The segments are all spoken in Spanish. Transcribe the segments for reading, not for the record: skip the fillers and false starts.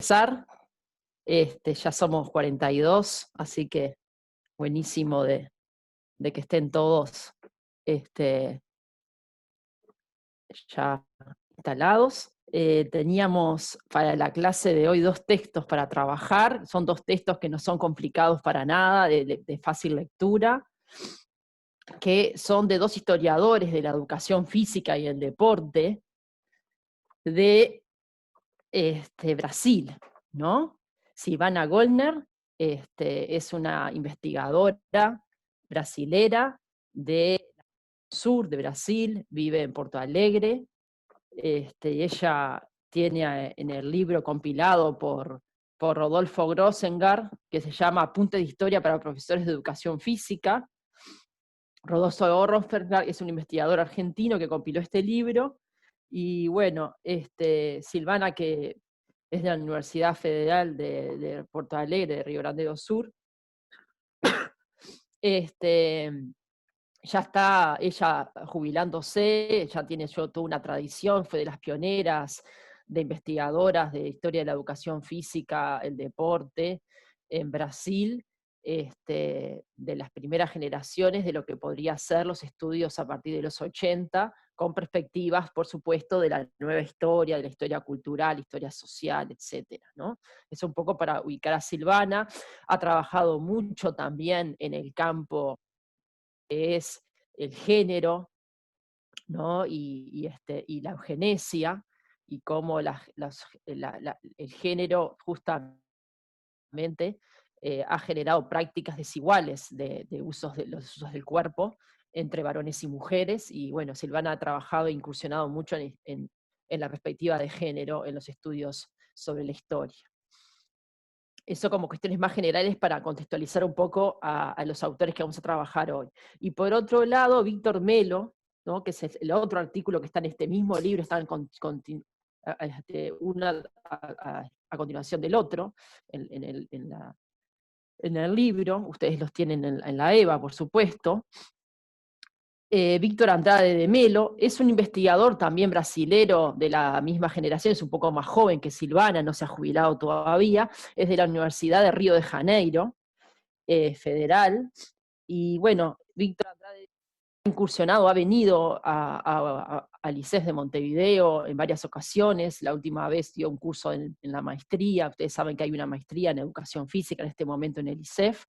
Empezar, ya somos 42, así que buenísimo de que estén todos este, ya instalados. Teníamos para la clase de hoy 2 textos para trabajar, son 2 textos que no son complicados para nada, de fácil lectura, que son de 2 historiadores de la educación física y el deporte de Brasil, ¿no? Silvana Goldner es una investigadora brasilera del sur de Brasil, vive en Porto Alegre, y ella tiene en el libro compilado por Rodolfo Grossengar, que se llama Apuntes de Historia para Profesores de Educación Física. Rodolfo Grossengar es un investigador argentino que compiló este libro, y bueno, Silvana, que es de la Universidad Federal de Porto Alegre, de Río Grande do Sur, ya está ella jubilándose, ya tiene toda una tradición, fue de las pioneras de investigadoras de historia de la educación física, el deporte, en Brasil, de las primeras generaciones de lo que podría ser los estudios a partir de los 80, con perspectivas, por supuesto, de la nueva historia, de la historia cultural, historia social, etcétera, ¿no? Es un poco para ubicar a Silvana. Ha trabajado mucho también en el campo que es el género, ¿no? Y la eugenesia, y cómo el género justamente ha generado prácticas desiguales de usos de los usos del cuerpo entre varones y mujeres, y bueno, Silvana ha trabajado e incursionado mucho en la perspectiva de género en los estudios sobre la historia. Eso como cuestiones más generales para contextualizar un poco a los autores que vamos a trabajar hoy. Y por otro lado, Víctor Melo, ¿no? Que es el otro artículo que está en este mismo libro, está una a continuación del otro, en el libro, ustedes los tienen en la EVA, por supuesto. Víctor Andrade de Melo es un investigador también brasilero de la misma generación, es un poco más joven que Silvana, no se ha jubilado todavía, es de la Universidad de Río de Janeiro, federal, y bueno, Víctor Andrade ha incursionado, ha venido al ISEF de Montevideo en varias ocasiones, la última vez dio un curso en la maestría, ustedes saben que hay una maestría en educación física en este momento en el ISEF,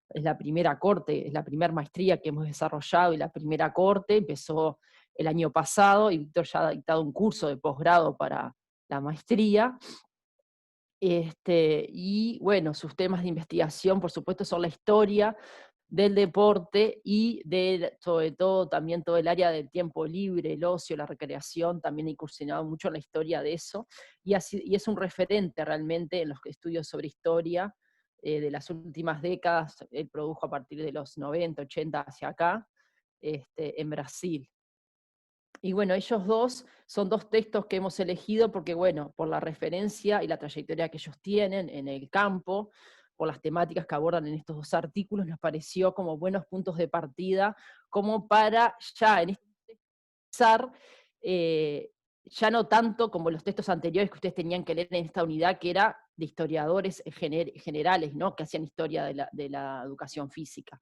es la primera corte, es la primera maestría que hemos desarrollado, y la primera corte empezó el año pasado, y Víctor ya ha dictado un curso de posgrado para la maestría. Y bueno, sus temas de investigación, por supuesto, son la historia del deporte y sobre todo también todo el área del tiempo libre, el ocio, la recreación, también ha incursionado mucho en la historia de eso, y es un referente realmente en los estudios sobre historia de las últimas décadas. Él produjo a partir de los 90, 80 hacia acá, en Brasil. Y bueno, ellos dos son 2 textos que hemos elegido porque, bueno, por la referencia y la trayectoria que ellos tienen en el campo, por las temáticas que abordan en estos 2 artículos, nos pareció como buenos puntos de partida, como para ya en este texto, ya no tanto como los textos anteriores que ustedes tenían que leer en esta unidad, que era de historiadores generales, ¿no? Que hacían historia de la educación física.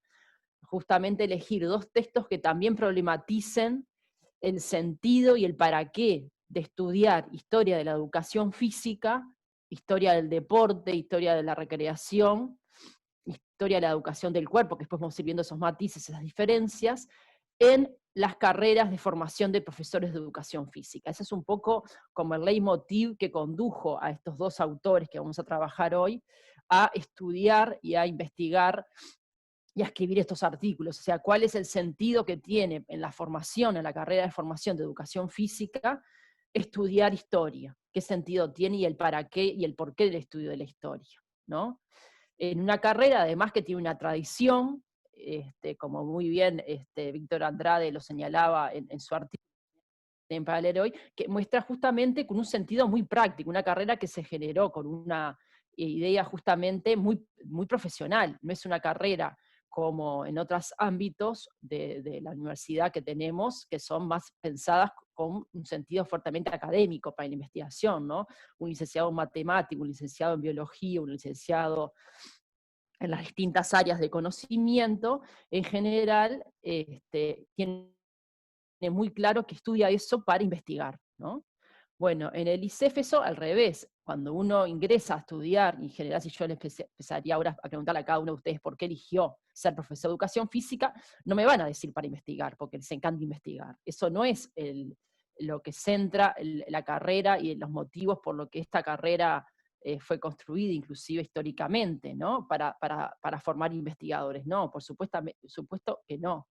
Justamente elegir 2 textos que también problematicen el sentido y el para qué de estudiar historia de la educación física, historia del deporte, historia de la recreación, historia de la educación del cuerpo, que después vamos a ir viendo esos matices, esas diferencias, en las carreras de formación de profesores de educación física. Ese es un poco como el leitmotiv que condujo a estos 2 autores que vamos a trabajar hoy a estudiar y a investigar y a escribir estos artículos, o sea, cuál es el sentido que tiene en la formación, en la carrera de formación de educación física, estudiar historia, qué sentido tiene y el para qué y el por qué del estudio de la historia, ¿no? En una carrera, además, que tiene una tradición, como muy bien Víctor Andrade lo señalaba en su artículo para leer hoy, que muestra justamente con un sentido muy práctico, una carrera que se generó con una idea justamente muy, muy profesional, no es una carrera como en otros ámbitos de la universidad que tenemos, que son más pensadas con un sentido fuertemente académico para la investigación, ¿no? Un licenciado en matemático, un licenciado en biología, un licenciado en las distintas áreas de conocimiento, en general, tiene muy claro que estudia eso para investigar, ¿no? Bueno, en el ICEF eso al revés, cuando uno ingresa a estudiar, y en general si yo le empezaría ahora a preguntarle a cada uno de ustedes por qué eligió ser profesor de educación física, no me van a decir para investigar, porque les encanta investigar. Eso no es lo que centra la carrera y los motivos por lo que esta carrera fue construida, inclusive históricamente, ¿no? Para formar investigadores. No, por supuesto que no.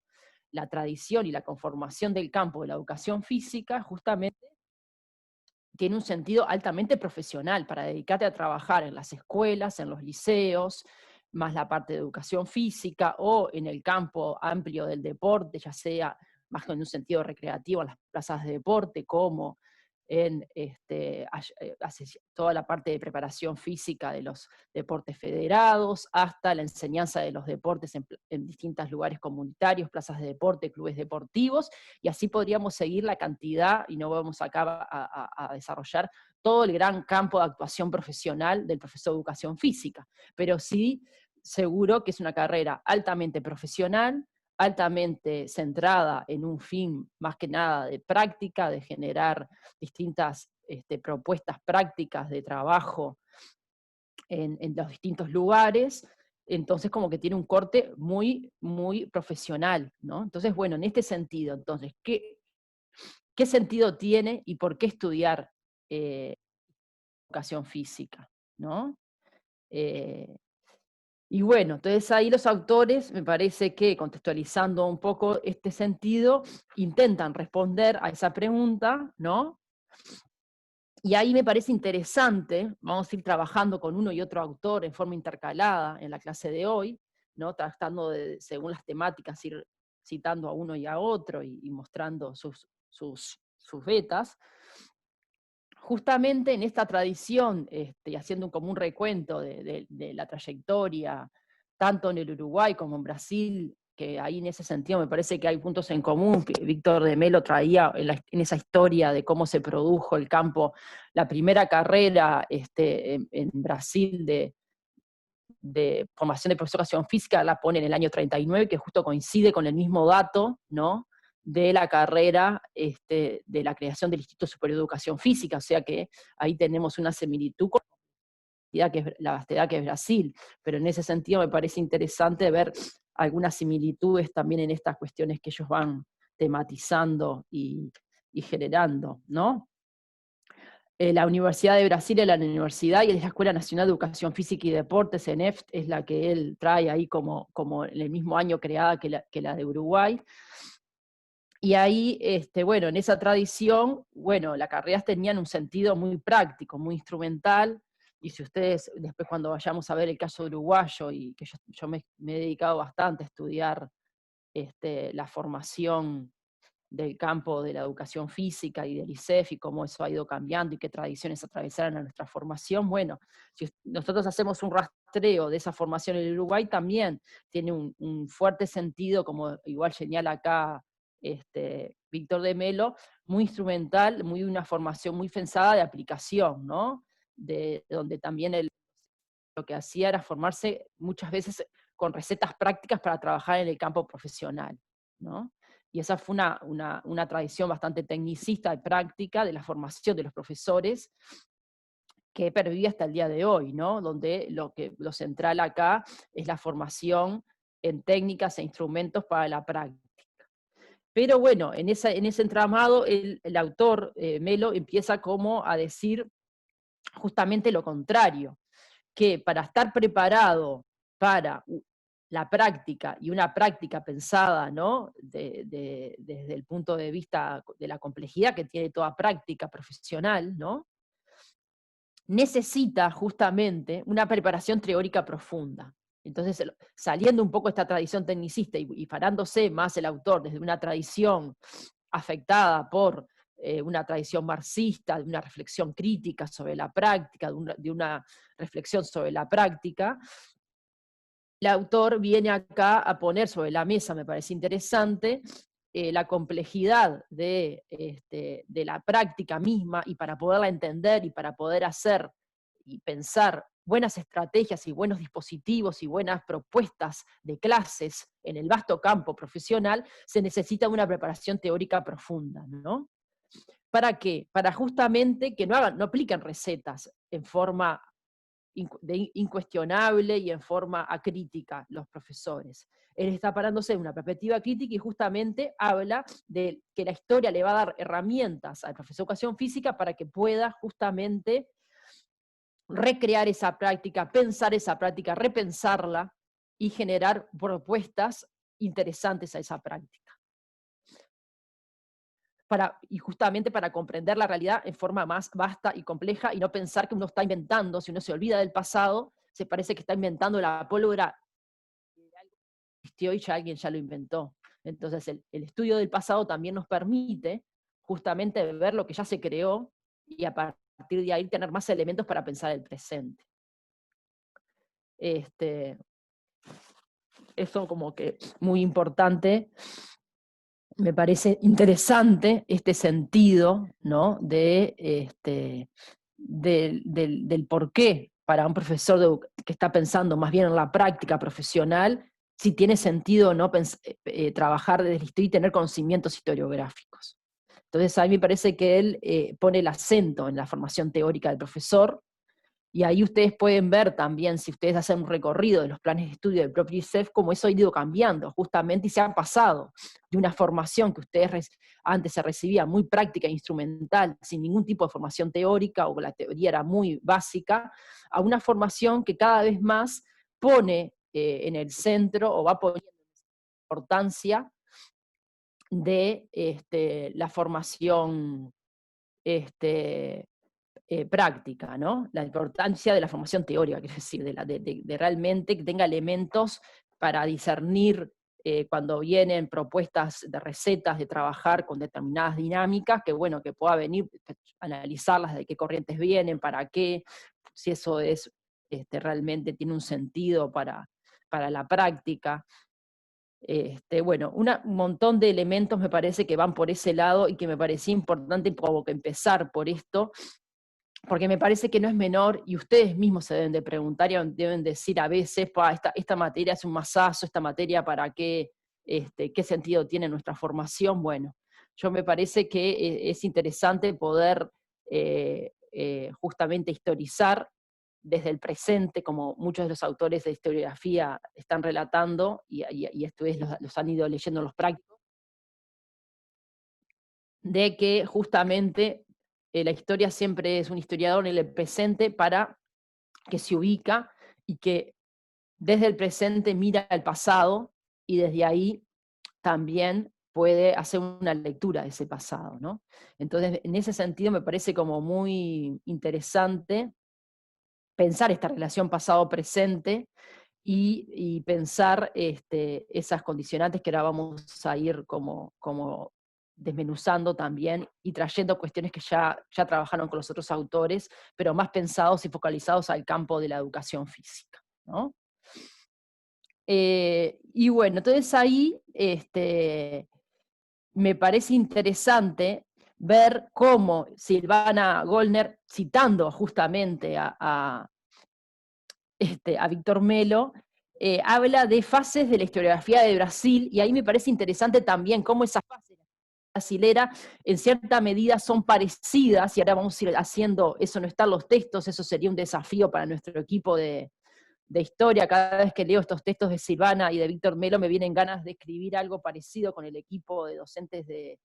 La tradición y la conformación del campo de la educación física justamente tiene un sentido altamente profesional para dedicarte a trabajar en las escuelas, en los liceos, más la parte de educación física o en el campo amplio del deporte, ya sea más en un sentido recreativo en las plazas de deporte, como en toda la parte de preparación física de los deportes federados, hasta la enseñanza de los deportes en distintos lugares comunitarios, plazas de deporte, clubes deportivos, y así podríamos seguir la cantidad, y no vamos acá a desarrollar todo el gran campo de actuación profesional del profesor de educación física, pero sí seguro que es una carrera altamente profesional, altamente centrada en un fin más que nada de práctica, de generar distintas propuestas prácticas de trabajo en los distintos lugares, entonces como que tiene un corte muy, muy profesional, ¿no? Entonces, bueno, en este sentido, entonces, ¿qué sentido tiene y por qué estudiar educación física, ¿no? Eh, y bueno, entonces ahí los autores, me parece que contextualizando un poco este sentido, intentan responder a esa pregunta, ¿no? Y ahí me parece interesante, vamos a ir trabajando con uno y otro autor en forma intercalada en la clase de hoy, ¿no? Tratando de, según las temáticas, ir citando a uno y a otro y mostrando sus vetas. Justamente en esta tradición, y haciendo como un recuento de la trayectoria, tanto en el Uruguay como en Brasil, que ahí en ese sentido me parece que hay puntos en común. Víctor de Melo traía en esa historia de cómo se produjo el campo, la primera carrera en Brasil de formación de profesor de educación física, la pone en el año 39, que justo coincide con el mismo dato, ¿no? De la carrera de la creación del Instituto Superior de Educación Física, o sea que ahí tenemos una similitud con la vastedad que es Brasil, pero en ese sentido me parece interesante ver algunas similitudes también en estas cuestiones que ellos van tematizando y generando, ¿no? La Universidad de Brasil es la universidad y es la Escuela Nacional de Educación Física y Deportes, ENEFT, es la que él trae ahí como en el mismo año creada que la de Uruguay. Y ahí, bueno, en esa tradición, bueno, las carreras tenían un sentido muy práctico, muy instrumental, y si ustedes, después cuando vayamos a ver el caso uruguayo, y que yo me he dedicado bastante a estudiar la formación del campo de la educación física y del ICEF y cómo eso ha ido cambiando y qué tradiciones atravesaron a nuestra formación. Bueno, si nosotros hacemos un rastreo de esa formación en el Uruguay, también tiene un fuerte sentido, como igual señala acá Víctor de Melo, muy instrumental, una formación muy pensada de aplicación, ¿no? Donde también lo que hacía era formarse muchas veces con recetas prácticas para trabajar en el campo profesional, ¿no? Y esa fue una tradición bastante tecnicista y práctica de la formación de los profesores que pervive hasta el día de hoy, ¿no? Donde lo central acá es la formación en técnicas e instrumentos para la práctica. Pero bueno, en ese entramado el autor Melo empieza como a decir justamente lo contrario, que para estar preparado para la práctica, y una práctica pensada, ¿no? Desde el punto de vista de la complejidad que tiene toda práctica profesional, ¿no? Necesita justamente una preparación teórica profunda. Entonces, saliendo un poco de esta tradición tecnicista y parándose más el autor desde una tradición afectada por una tradición marxista, de una reflexión crítica sobre la práctica, de una reflexión sobre la práctica, el autor viene acá a poner sobre la mesa, me parece interesante, la complejidad de la práctica misma, y para poderla entender y para poder hacer y pensar buenas estrategias y buenos dispositivos y buenas propuestas de clases en el vasto campo profesional, se necesita una preparación teórica profunda, ¿no? ¿Para qué? Para justamente que no apliquen recetas en forma incuestionable y en forma acrítica los profesores. Él está parándose en una perspectiva crítica y justamente habla de que la historia le va a dar herramientas al profesor de educación física para que pueda justamente recrear esa práctica, pensar esa práctica, repensarla y generar propuestas interesantes a esa práctica. Y justamente para comprender la realidad en forma más vasta y compleja y no pensar que uno está inventando, si uno se olvida del pasado, se parece que está inventando la pólvora de algo que existió y ya alguien ya lo inventó. Entonces el estudio del pasado también nos permite justamente ver lo que ya se creó y a partir de ahí tener más elementos para pensar el presente. Eso como que muy importante. Me parece interesante este sentido, ¿no? Del por qué para un profesor que está pensando más bien en la práctica profesional, si tiene sentido o no trabajar desde la historia y tener conocimientos historiográficos. Entonces a mí me parece que él pone el acento en la formación teórica del profesor, y ahí ustedes pueden ver también, si ustedes hacen un recorrido de los planes de estudio del propio ISEF, cómo eso ha ido cambiando, justamente, y se han pasado de una formación que ustedes antes se recibía muy práctica e instrumental, sin ningún tipo de formación teórica, o la teoría era muy básica, a una formación que cada vez más pone en el centro, o va poniendo importancia de la formación práctica, ¿no? La importancia de la formación teórica, quiero decir, de realmente que tenga elementos para discernir cuando vienen propuestas de recetas de trabajar con determinadas dinámicas, que bueno, que pueda venir, analizarlas, de qué corrientes vienen, para qué, si eso es realmente tiene un sentido para la práctica. Bueno, un montón de elementos me parece que van por ese lado y que me parecía importante como que empezar por esto, porque me parece que no es menor, y ustedes mismos se deben de preguntar y deben decir a veces, esta materia es un masazo, esta materia para qué, qué sentido tiene nuestra formación. Bueno, yo me parece que es interesante poder justamente historizar desde el presente, como muchos de los autores de historiografía están relatando, y esto es, los han ido leyendo los prácticos, de que justamente la historia siempre es un historiador en el presente para que se ubica y que desde el presente mira el pasado y desde ahí también puede hacer una lectura de ese pasado, ¿no? Entonces, en ese sentido me parece como muy interesante pensar esta relación pasado-presente y pensar esas condicionantes que ahora vamos a ir como desmenuzando también y trayendo cuestiones que ya trabajaron con los otros autores, pero más pensados y focalizados al campo de la educación física, ¿no? Y bueno, entonces ahí me parece interesante ver cómo Silvana Goldner, citando justamente a Víctor Melo, habla de fases de la historiografía de Brasil, y ahí me parece interesante también cómo esas fases brasilera en cierta medida son parecidas, y ahora vamos a ir haciendo, eso no está en los textos, eso sería un desafío para nuestro equipo de historia. Cada vez que leo estos textos de Silvana y de Víctor Melo me vienen ganas de escribir algo parecido con el equipo de docentes de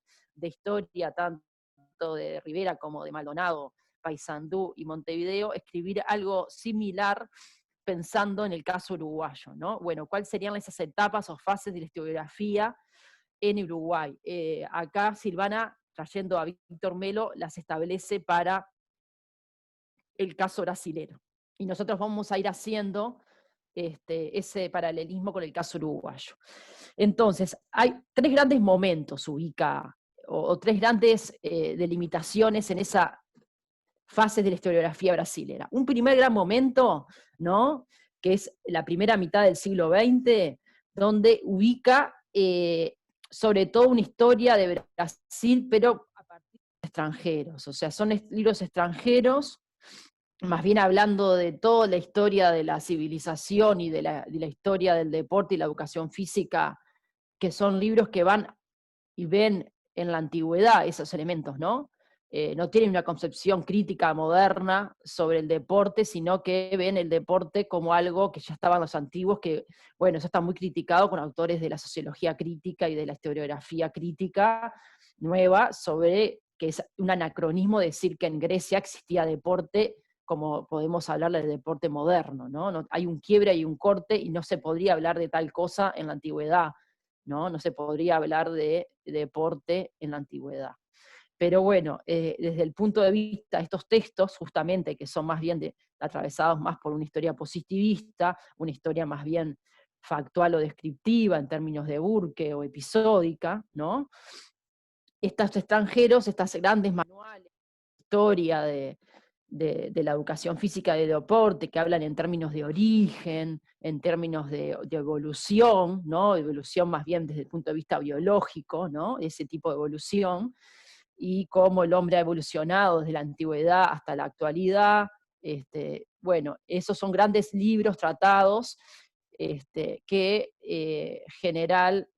historia, tanto de Rivera como de Maldonado, Paysandú y Montevideo, escribir algo similar pensando en el caso uruguayo, ¿no? Bueno, ¿cuáles serían esas etapas o fases de la historiografía en Uruguay? Acá Silvana, trayendo a Víctor Melo, las establece para el caso brasilero. Y nosotros vamos a ir haciendo ese paralelismo con el caso uruguayo. Entonces, hay tres grandes momentos, ubica, o tres grandes delimitaciones en esa fase de la historiografía brasilera. Un primer gran momento, ¿no? que es la primera mitad del siglo XX, donde ubica sobre todo una historia de Brasil, pero a partir de extranjeros, o sea, son libros extranjeros, más bien hablando de toda la historia de la civilización y de la historia del deporte y la educación física, que son libros que van y ven en la antigüedad esos elementos, ¿no? No tienen una concepción crítica moderna sobre el deporte, sino que ven el deporte como algo que ya estaban los antiguos, que, bueno, eso está muy criticado con autores de la sociología crítica y de la historiografía crítica nueva, sobre que es un anacronismo decir que en Grecia existía deporte como podemos hablar del deporte moderno, ¿no? Hay un quiebre, hay un corte, y no se podría hablar de tal cosa en la antigüedad, ¿no? No se podría hablar de deporte en la antigüedad. Pero bueno, desde el punto de vista de estos textos, justamente, que son más bien atravesados más por una historia positivista, una historia más bien factual o descriptiva en términos de Burke o episódica, ¿no? Estos extranjeros, estas grandes manuales de historia de la educación física y de deporte, que hablan en términos de origen, en términos de evolución, ¿no? Evolución más bien desde el punto de vista biológico, ¿no? Ese tipo de evolución, y cómo el hombre ha evolucionado desde la antigüedad hasta la actualidad. Bueno, esos son grandes libros, tratados, que general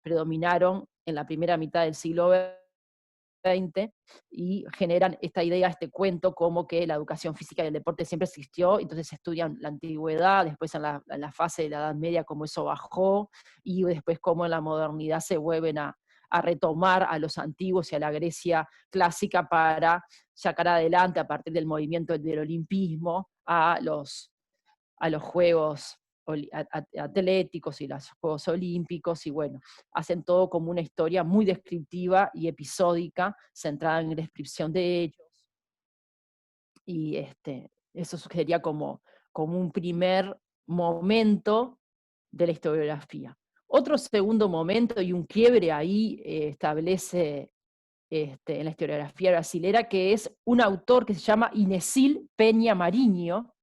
predominaron en la primera mitad del siglo XX y generan esta idea, este cuento, como que la educación física y el deporte siempre existió, entonces estudian la antigüedad, después en la fase de la Edad Media cómo eso bajó, y después cómo en la modernidad se vuelven a retomar a los antiguos y a la Grecia clásica para sacar adelante, a partir del movimiento del olimpismo, a los Juegos Atléticos y los Juegos Olímpicos, y bueno, hacen todo como una historia muy descriptiva y episódica, centrada en descripción de ellos, y eso sería como un primer momento de la historiografía. Otro segundo momento y un quiebre ahí establece en la historiografía brasilera, que es un autor que se llama Inesil Peña Marinho,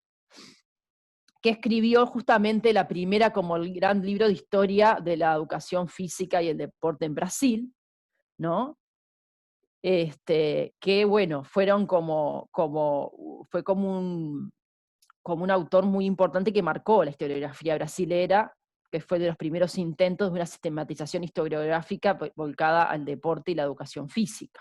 que escribió justamente la primera como el gran libro de historia de la educación física y el deporte en Brasil, ¿no? Que bueno, fue como un autor muy importante que marcó la historiografía brasilera, que fue de los primeros intentos de una sistematización historiográfica volcada al deporte y la educación física.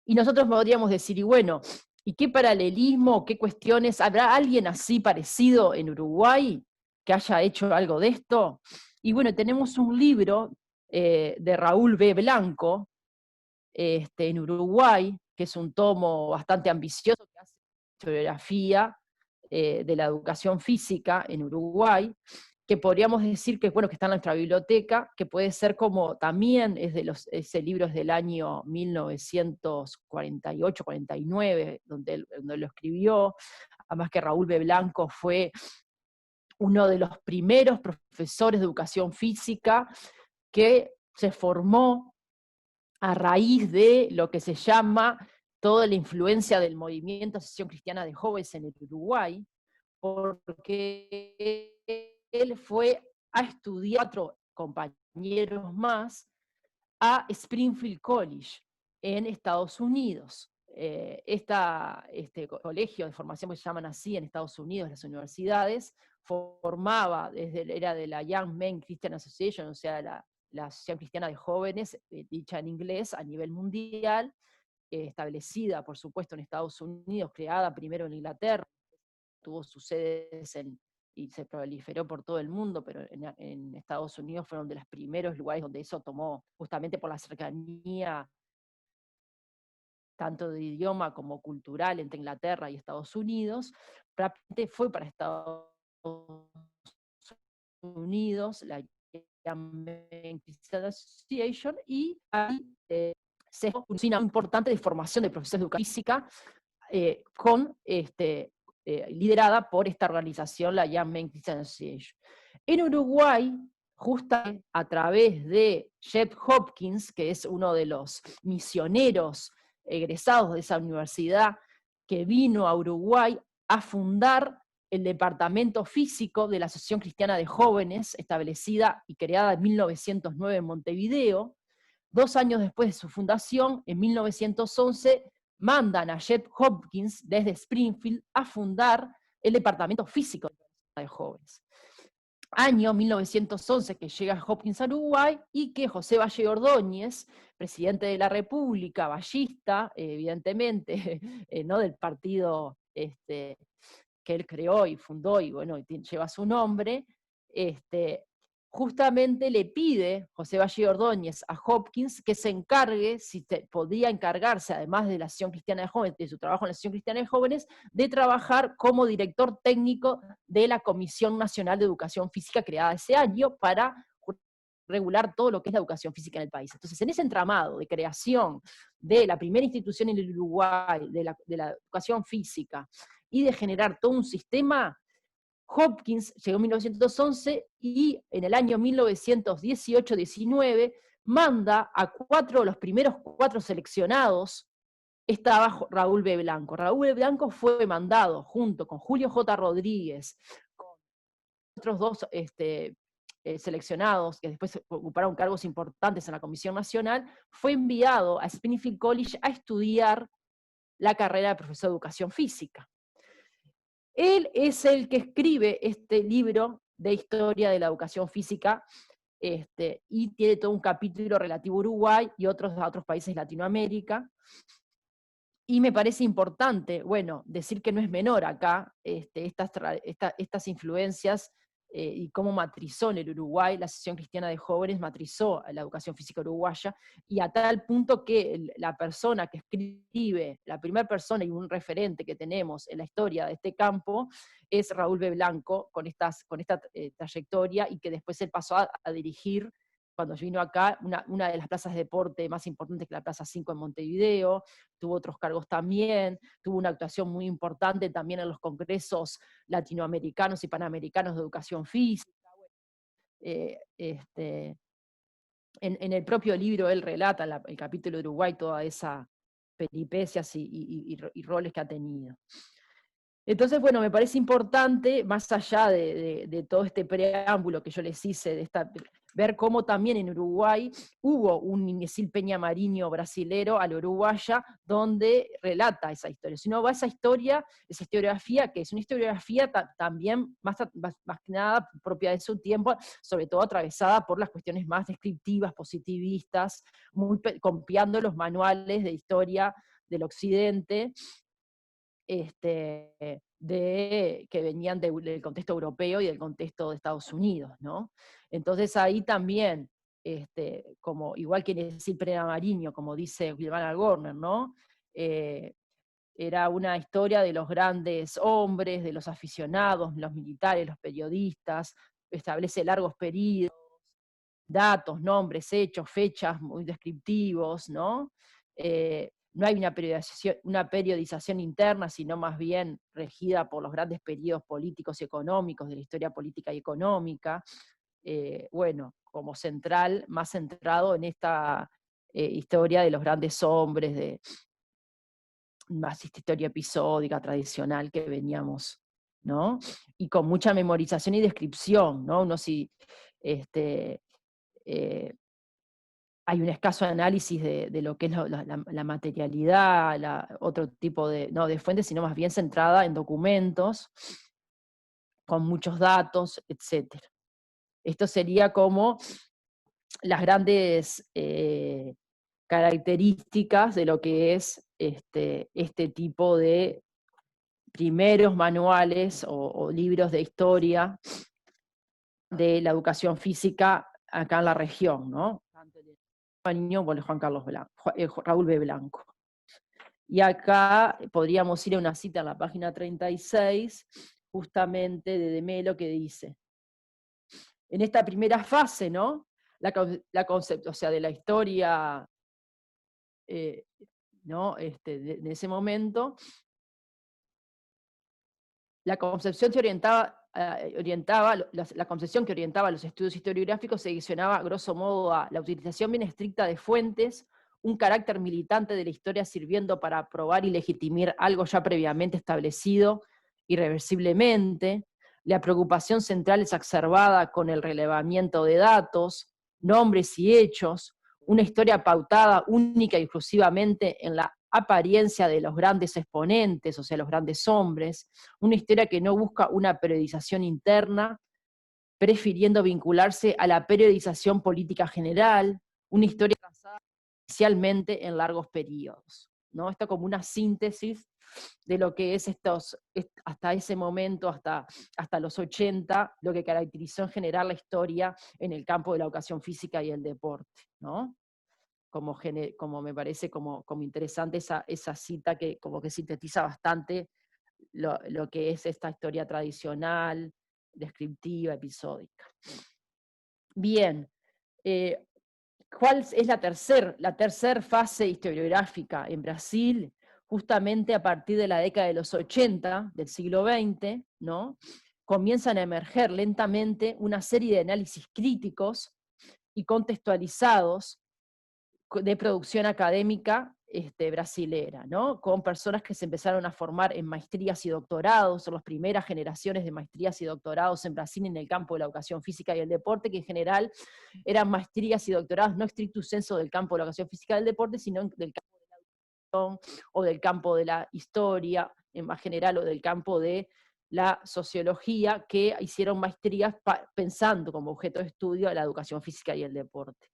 Y nosotros podríamos decir, y bueno, ¿y qué paralelismo, qué cuestiones? ¿Habrá alguien así parecido en Uruguay que haya hecho algo de esto? Y bueno, tenemos un libro de Raúl B. Blanco, en Uruguay, que es un tomo bastante ambicioso, que hace historiografía de la educación física en Uruguay, que podríamos decir que, bueno, que está en nuestra biblioteca, que puede ser como, también ese libro es del año 1948-49, donde lo escribió, además que Raúl B. Blanco fue uno de los primeros profesores de educación física que se formó a raíz de lo que se llama toda la influencia del movimiento Asociación Cristiana de Jóvenes en el Uruguay, porque él fue a estudiar, 4 compañeros más, a Springfield College en Estados Unidos. Este colegio de formación que se llaman así en Estados Unidos, las universidades, formaba, era de la Young Men Christian Association, o sea, la Asociación Cristiana de Jóvenes, dicha en inglés, a nivel mundial, establecida, por supuesto, en Estados Unidos, creada primero en Inglaterra, tuvo sus sedes y se proliferó por todo el mundo, pero en Estados Unidos fueron de los primeros lugares donde eso tomó, justamente por la cercanía tanto de idioma como cultural entre Inglaterra y Estados Unidos. Prácticamente fue para Estados Unidos la American Christian Association, y ahí se hizo una usina muy importante de formación de profesores de educación física, liderada por esta organización, la Young Men Christian Association. En Uruguay, justamente a través de Jeff Hopkins, que es uno de los misioneros egresados de esa universidad, que vino a Uruguay a fundar el departamento físico de la Asociación Cristiana de Jóvenes, establecida y creada en 1909 en Montevideo. 2 años después de su fundación, en 1911, mandan a Jeff Hopkins desde Springfield a fundar el departamento físico de jóvenes. Año 1911 que llega Hopkins a Uruguay y que José Valle Ordóñez, presidente de la República, vallista, evidentemente, ¿no? Del partido que él creó y fundó y bueno, lleva su nombre, justamente le pide José Valle Ordóñez a Hopkins que se encargue, si podía encargarse, además de la Asociación Cristiana de Jóvenes, de su trabajo en la Asociación Cristiana de Jóvenes, de trabajar como director técnico de la Comisión Nacional de Educación Física creada ese año para regular todo lo que es la educación física en el país. Entonces, en ese entramado de creación de la primera institución en el Uruguay, de la educación física, y de generar todo un sistema, Hopkins llegó en 1911 y en el año 1918-19 manda a los primeros 4 seleccionados. Estaba Raúl B. Blanco. Raúl B. Blanco fue mandado junto con Julio J. Rodríguez, con otros 2 seleccionados que después ocuparon cargos importantes en la Comisión Nacional, fue enviado a Springfield College a estudiar la carrera de profesor de educación física. Él es el que escribe este libro de historia de la educación física, y tiene todo un capítulo relativo a Uruguay y a otros países de Latinoamérica. Y me parece importante, bueno, decir que no es menor acá estas influencias y cómo matrizó en el Uruguay, la Asociación Cristiana de Jóvenes matrizó a la educación física uruguaya, y a tal punto que la persona que escribe, la primera persona y un referente que tenemos en la historia de este campo, es Raúl B. Blanco, con esta trayectoria, y que después él pasó a dirigir, cuando vino acá, una de las plazas de deporte más importantes, que la Plaza 5 en Montevideo, tuvo otros cargos también, tuvo una actuación muy importante también en los congresos latinoamericanos y panamericanos de educación física. En el propio libro él relata, el capítulo de Uruguay, toda esa peripecias y roles que ha tenido. Entonces, bueno, me parece importante, más allá de todo este preámbulo que yo les hice, ver cómo también en Uruguay hubo un Inesil Peña Mariño brasilero a la uruguaya, donde relata esa historia. Si uno va a esa historiografía, que es una historiografía también más que nada propia de su tiempo, sobre todo atravesada por las cuestiones más descriptivas, positivistas, copiando los manuales de historia del Occidente, que venían del contexto europeo y del contexto de Estados Unidos, ¿no? Entonces ahí también, como, igual que en el Cipre Mariño, como dice Wilvana Gorner, ¿no? Era una historia de los grandes hombres, de los aficionados, los militares, los periodistas, establece largos periodos, datos, nombres, hechos, fechas muy descriptivos, ¿no? No hay una periodización interna, sino más bien regida por los grandes periodos políticos y económicos de la historia política y económica. Bueno, como más centrado en esta historia de los grandes hombres, más esta historia episódica, tradicional que veníamos, ¿no? Y con mucha memorización y descripción, ¿no? Hay un escaso análisis de lo que es la materialidad, otro tipo no de fuentes, sino más bien centrada en documentos, con muchos datos, etc. Esto sería como las grandes características de lo que es este tipo de primeros manuales o libros de historia de la educación física acá en la región, ¿no? Juan Carlos Blanco, Raúl B. Blanco. Y acá podríamos ir a una cita en la página 36, justamente de Melo, que dice, en esta primera fase, ¿no? O sea, de la historia, ¿no? De ese momento, la concepción que la concepción que orientaba los estudios historiográficos se direccionaba, grosso modo, a la utilización bien estricta de fuentes, un carácter militante de la historia sirviendo para probar y legitimar algo ya previamente establecido, irreversiblemente, la preocupación central exacerbada con el relevamiento de datos, nombres y hechos, una historia pautada única y exclusivamente en la apariencia de los grandes exponentes, o sea, los grandes hombres, una historia que no busca una periodización interna, prefiriendo vincularse a la periodización política general, una historia basada inicialmente en largos periodos, ¿no? Esto como una síntesis de lo que es hasta ese momento, hasta los 80, lo que caracterizó en general la historia en el campo de la educación física y el deporte, ¿no? Como me parece como interesante esa cita que como que sintetiza bastante lo que es esta historia tradicional, descriptiva, episódica. Bien, ¿cuál es la tercer fase historiográfica en Brasil? Justamente a partir de la década de los 80 del siglo XX, ¿no? Comienzan a emerger lentamente una serie de análisis críticos y contextualizados de producción académica brasilera, ¿no? Con personas que se empezaron a formar en maestrías y doctorados, son las primeras generaciones de maestrías y doctorados en Brasil en el campo de la educación física y el deporte, que en general eran maestrías y doctorados no stricto sensu del campo de la educación física y del deporte, sino del campo de la educación o del campo de la historia, en más general, o del campo de la sociología, que hicieron maestrías pensando como objeto de estudio a la educación física y el deporte.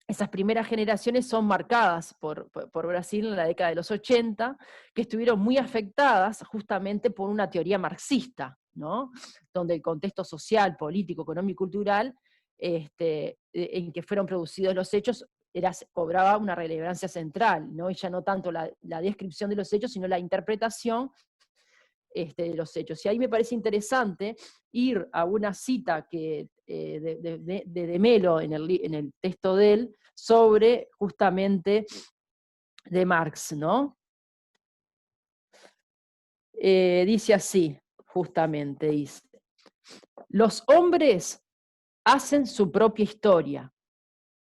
Esas primeras generaciones son marcadas por Brasil en la década de los 80, que estuvieron muy afectadas justamente por una teoría marxista, ¿no? Donde el contexto social, político, económico y cultural en que fueron producidos los hechos cobraba una relevancia central, ¿no? Y ya no tanto la descripción de los hechos, sino la interpretación de los hechos. Y ahí me parece interesante ir a una cita de Melo en el texto de él sobre justamente de Marx, ¿no? Dice así, justamente, dice, los hombres hacen su propia historia,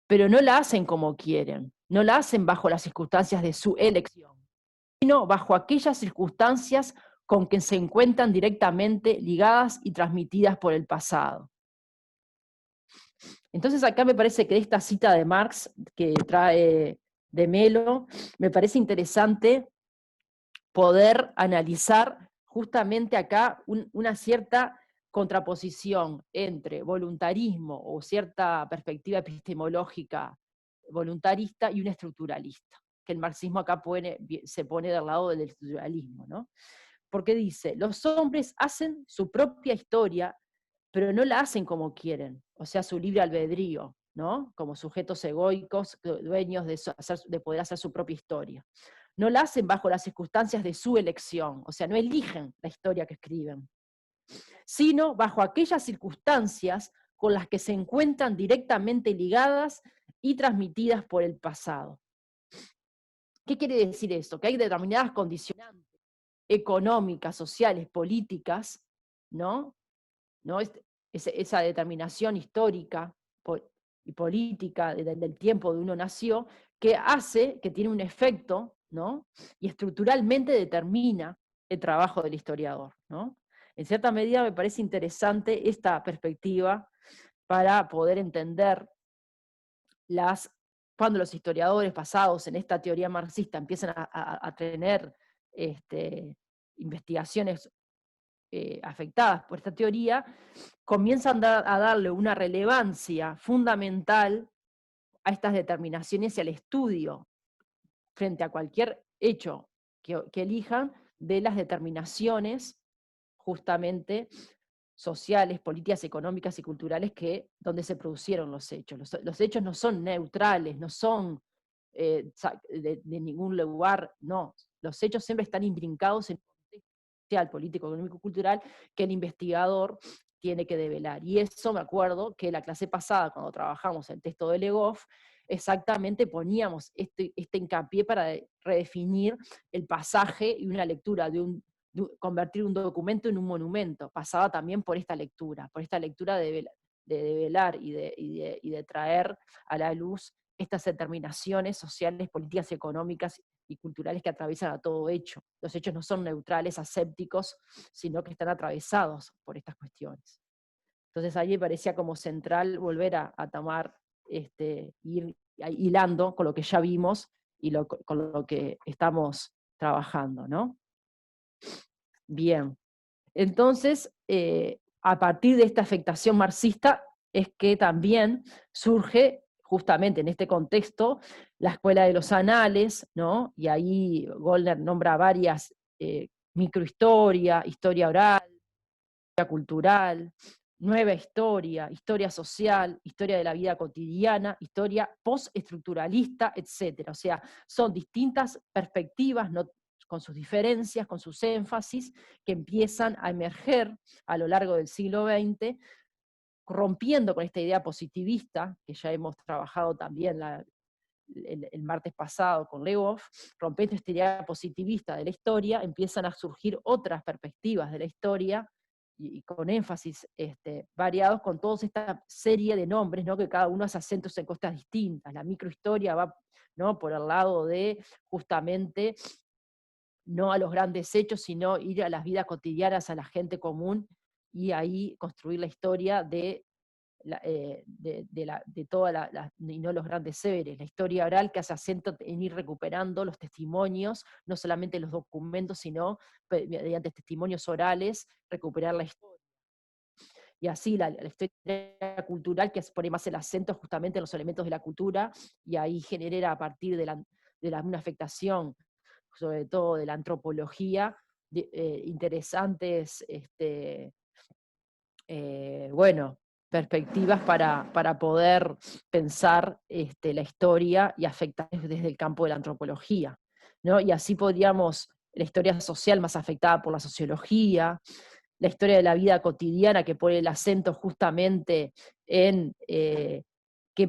pero no la hacen como quieren, no la hacen bajo las circunstancias de su elección, sino bajo aquellas circunstancias con que se encuentran directamente ligadas y transmitidas por el pasado. Entonces acá me parece que esta cita de Marx que trae de Melo, me parece interesante poder analizar justamente acá una cierta contraposición entre voluntarismo o cierta perspectiva epistemológica voluntarista y una estructuralista, que el marxismo acá se pone del lado del estructuralismo, ¿no? Porque dice, los hombres hacen su propia historia, pero no la hacen como quieren, o sea, su libre albedrío, ¿no? Como sujetos egoicos, dueños de poder hacer su propia historia. No la hacen bajo las circunstancias de su elección, o sea, no eligen la historia que escriben, sino bajo aquellas circunstancias con las que se encuentran directamente ligadas y transmitidas por el pasado. ¿Qué quiere decir esto? Que hay determinadas condicionantes económicas, sociales, políticas, ¿no? Esa determinación histórica y política del tiempo de uno nació, que hace, que tiene un efecto, ¿no? Y estructuralmente determina el trabajo del historiador, ¿no? En cierta medida me parece interesante esta perspectiva para poder entender cuando los historiadores basados en esta teoría marxista empiezan a tener investigaciones afectadas por esta teoría, comienzan a darle una relevancia fundamental a estas determinaciones y al estudio frente a cualquier hecho que elijan de las determinaciones justamente sociales, políticas, económicas y culturales donde se produjeron los hechos. Los hechos no son neutrales, no son de ningún lugar, no. Los hechos siempre están intrincados en el contexto social, político, económico y cultural que el investigador tiene que develar. Y eso me acuerdo que la clase pasada, cuando trabajamos el texto de Legoff, exactamente poníamos este hincapié para redefinir el pasaje y una lectura convertir un documento en un monumento. Pasaba también por esta lectura de develar y de traer a la luz estas determinaciones sociales, políticas y económicas y culturales que atraviesan a todo hecho. Los hechos no son neutrales, asépticos, sino que están atravesados por estas cuestiones. Entonces ahí me parecía como central volver a tomar, ir hilando con lo que ya vimos y con lo que estamos trabajando, ¿no? Bien. Entonces, a partir de esta afectación marxista es que también surge, justamente en este contexto, la escuela de los anales, ¿no? Y ahí Goldner nombra varias, microhistoria, historia oral, historia cultural, nueva historia, historia social, historia de la vida cotidiana, historia postestructuralista, etc. O sea, son distintas perspectivas, no, con sus diferencias, con sus énfasis, que empiezan a emerger a lo largo del siglo XX, rompiendo con esta idea positivista, que ya hemos trabajado también el martes pasado con Legoff, rompiendo esta idea positivista de la historia, empiezan a surgir otras perspectivas de la historia, y con énfasis variados, con toda esta serie de nombres, ¿no? Que cada uno hace acentos en cosas distintas. La microhistoria va, ¿no?, por el lado de justamente no a los grandes hechos, sino ir a las vidas cotidianas, a la gente común, y ahí construir la historia de toda y no los grandes seres, la historia oral, que hace acento en ir recuperando los testimonios, no solamente los documentos, sino mediante testimonios orales, recuperar la historia. Y así la historia cultural, que pone más el acento justamente en los elementos de la cultura, y ahí genera a partir de una afectación, sobre todo de la antropología, interesantes, bueno, perspectivas para poder pensar la historia y afectar desde el campo de la antropología, ¿no? Y así podríamos, la historia social más afectada por la sociología, la historia de la vida cotidiana que pone el acento justamente en qué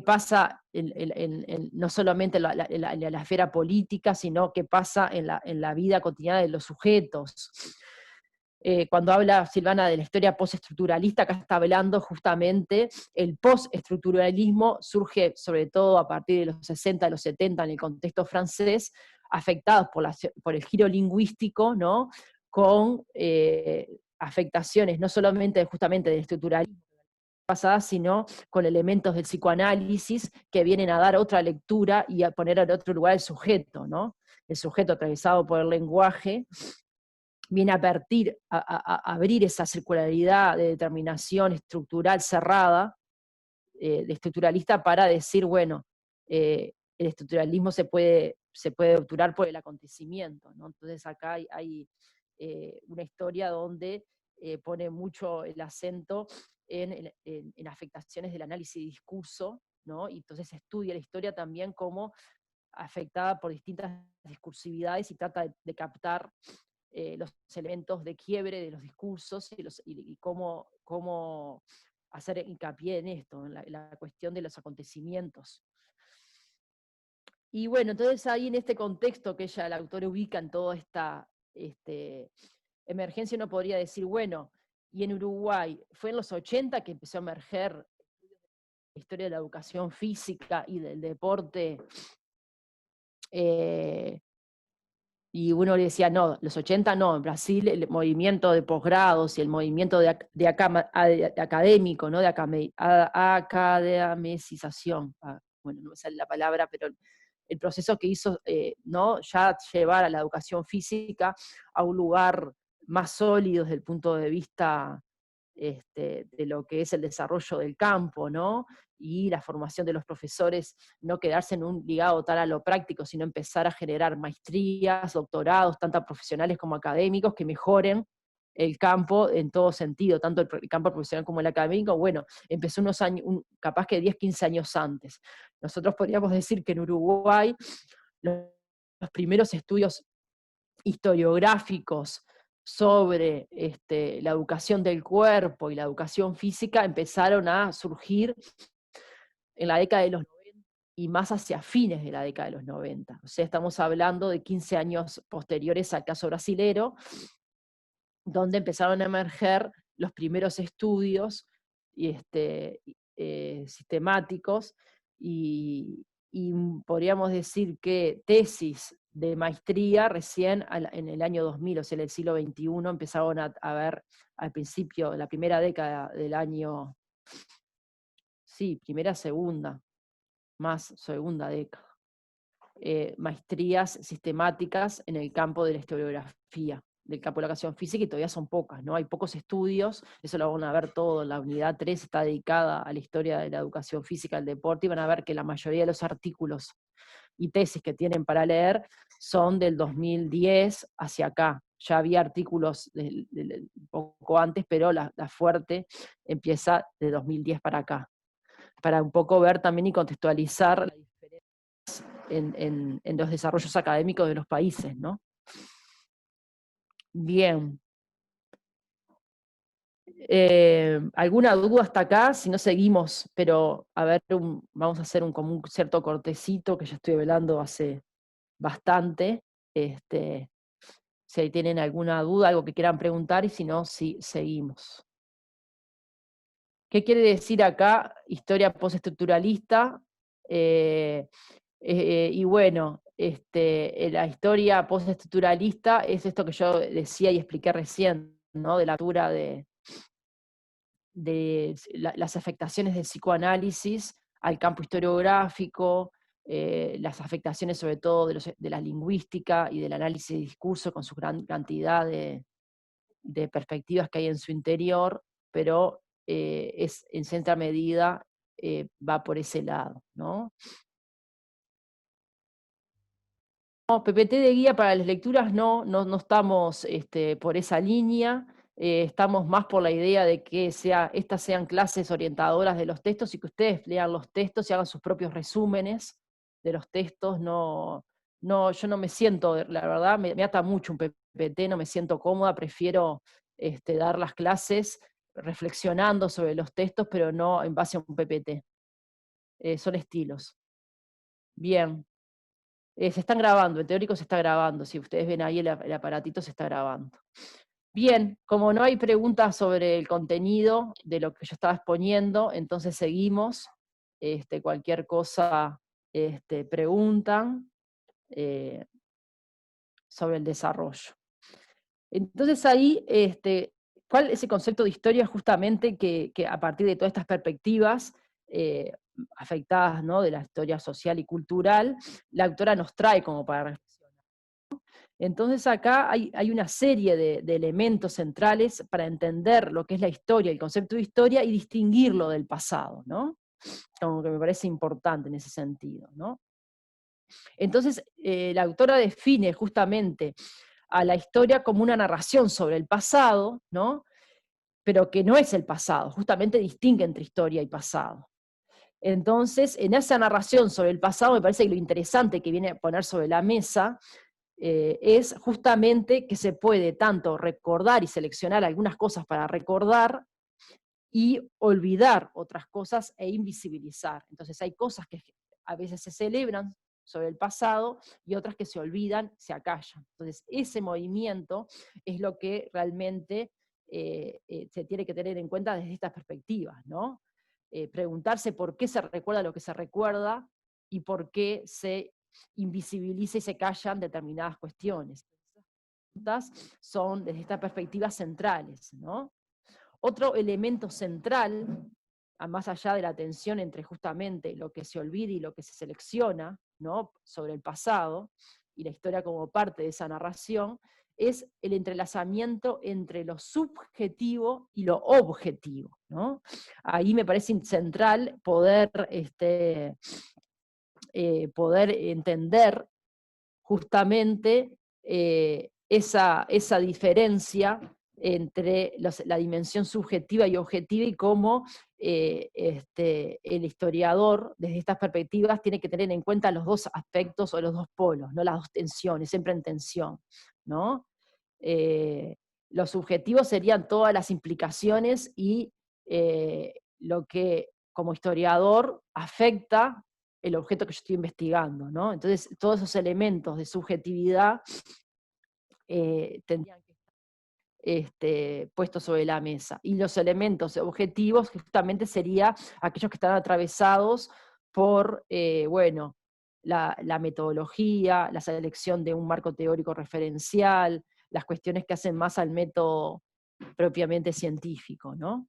pasa no solamente en la esfera política, sino qué pasa en la vida cotidiana de los sujetos. Cuando habla Silvana de la historia postestructuralista, acá está hablando justamente el postestructuralismo, surge sobre todo a partir de los 60, de los 70 en el contexto francés, afectados por el giro lingüístico, ¿no? Con afectaciones no solamente justamente del estructuralismo pasada, sino con elementos del psicoanálisis que vienen a dar otra lectura y a poner en otro lugar el sujeto, ¿no? El sujeto atravesado por el lenguaje viene a abrir esa circularidad de determinación estructural cerrada, de estructuralista, para decir, bueno, el estructuralismo se puede obturar por el acontecimiento, ¿no? Entonces acá hay una historia donde pone mucho el acento en afectaciones del análisis de discurso, ¿no? Y entonces estudia la historia también como afectada por distintas discursividades y trata de captar los elementos de quiebre de los discursos y cómo hacer hincapié en esto, en la cuestión de los acontecimientos. Y bueno, entonces ahí en este contexto que ella, la autora, ubica en toda esta emergencia, uno podría decir, bueno, y en Uruguay, fue en los 80 que empezó a emerger la historia de la educación física y del deporte, y uno le decía, no, los 80 no, en Brasil el movimiento de posgrados y el movimiento de académico, ¿no? De academicización, bueno, no me sale la palabra, pero el proceso que hizo, ¿no?, ya llevar a la educación física a un lugar más sólido desde el punto de vista de lo que es el desarrollo del campo, ¿no? Y la formación de los profesores, no quedarse en un ligado tal a lo práctico, sino empezar a generar maestrías, doctorados, tanto profesionales como académicos, que mejoren el campo en todo sentido, tanto el campo profesional como el académico. Bueno, empezó unos años, capaz que 10, 15 años antes. Nosotros podríamos decir que en Uruguay los primeros estudios historiográficos sobre la educación del cuerpo y la educación física empezaron a surgir en la década de los 90 y más hacia fines de la década de los 90. O sea, estamos hablando de 15 años posteriores al caso brasilero, donde empezaron a emerger los primeros estudios y sistemáticos, y podríamos decir que tesis de maestría recién en el año 2000, o sea, en el siglo XXI, empezaron a ver al principio, en la primera década del año, sí, primera, segunda, más segunda década, maestrías sistemáticas en el campo de la historiografía, del campo de la educación física, y todavía son pocas, ¿no? Hay pocos estudios, eso lo van a ver todo, la unidad 3 está dedicada a la historia de la educación física, del deporte, y van a ver que la mayoría de los artículos y tesis que tienen para leer son del 2010 hacia acá. Ya había artículos un poco antes, pero la fuerte empieza de 2010 para acá, para un poco ver también y contextualizar la diferencia en los desarrollos académicos de los países, ¿no? Bien. ¿Alguna duda hasta acá? Si no seguimos, pero a ver, vamos a hacer como un cierto cortecito que ya estoy velando hace bastante. Si ahí tienen alguna duda, algo que quieran preguntar, y si no, sí, seguimos. ¿Qué quiere decir acá historia postestructuralista? Y bueno, la historia postestructuralista es esto que yo decía y expliqué recién, ¿no? De la altura de las afectaciones del psicoanálisis al campo historiográfico, las afectaciones sobre todo de la lingüística y del análisis de discurso con su gran cantidad de perspectivas que hay en su interior, pero es en cierta medida va por ese lado, ¿no? No, PPT de guía para las lecturas no estamos por esa línea, estamos más por la idea de que estas sean clases orientadoras de los textos y que ustedes lean los textos y hagan sus propios resúmenes de los textos. Yo no me siento, la verdad, me ata mucho un PPT, no me siento cómoda, prefiero dar las clases reflexionando sobre los textos, pero no en base a un PPT. Son estilos. Bien. Se están grabando, el teórico se está grabando, si ustedes ven ahí el aparatito se está grabando. Bien, como no hay preguntas sobre el contenido de lo que yo estaba exponiendo, entonces seguimos. Cualquier cosa preguntan sobre el desarrollo. Entonces ahí, ¿cuál es el concepto de historia justamente que a partir de todas estas perspectivas afectadas, ¿no?, de la historia social y cultural, la autora nos trae como para reflexionar? Entonces acá hay una serie de elementos centrales para entender lo que es la historia, el concepto de historia, y distinguirlo del pasado, ¿no? Como que me parece importante en ese sentido, ¿no? Entonces, la autora define justamente a la historia como una narración sobre el pasado, ¿no? Pero que no es el pasado, justamente distingue entre historia y pasado. Entonces, en esa narración sobre el pasado, me parece que lo interesante que viene a poner sobre la mesa es justamente que se puede tanto recordar y seleccionar algunas cosas para recordar y olvidar otras cosas e invisibilizar. Entonces hay cosas que a veces se celebran sobre el pasado y otras que se olvidan, se acallan. Entonces ese movimiento es lo que realmente se tiene que tener en cuenta desde estas perspectivas, ¿no? Preguntarse por qué se recuerda lo que se recuerda y por qué se invisibiliza y se callan determinadas cuestiones. Estas son desde esta perspectiva centrales, ¿no? Otro elemento central, más allá de la tensión entre justamente lo que se olvida y lo que se selecciona, ¿no?, sobre el pasado, y la historia como parte de esa narración, es el entrelazamiento entre lo subjetivo y lo objetivo, ¿no? Ahí me parece central poder entender justamente esa diferencia entre la dimensión subjetiva y objetiva, y cómo el historiador, desde estas perspectivas, tiene que tener en cuenta los dos aspectos o los dos polos, ¿no?, las dos tensiones, siempre en tensión, ¿no? Los subjetivos serían todas las implicaciones y lo que como historiador afecta el objeto que yo estoy investigando, ¿no? Entonces, todos esos elementos de subjetividad tendrían que estar puestos sobre la mesa. Y los elementos objetivos justamente serían aquellos que están atravesados por, bueno, la metodología, la selección de un marco teórico referencial, las cuestiones que hacen más al método propiamente científico, ¿no?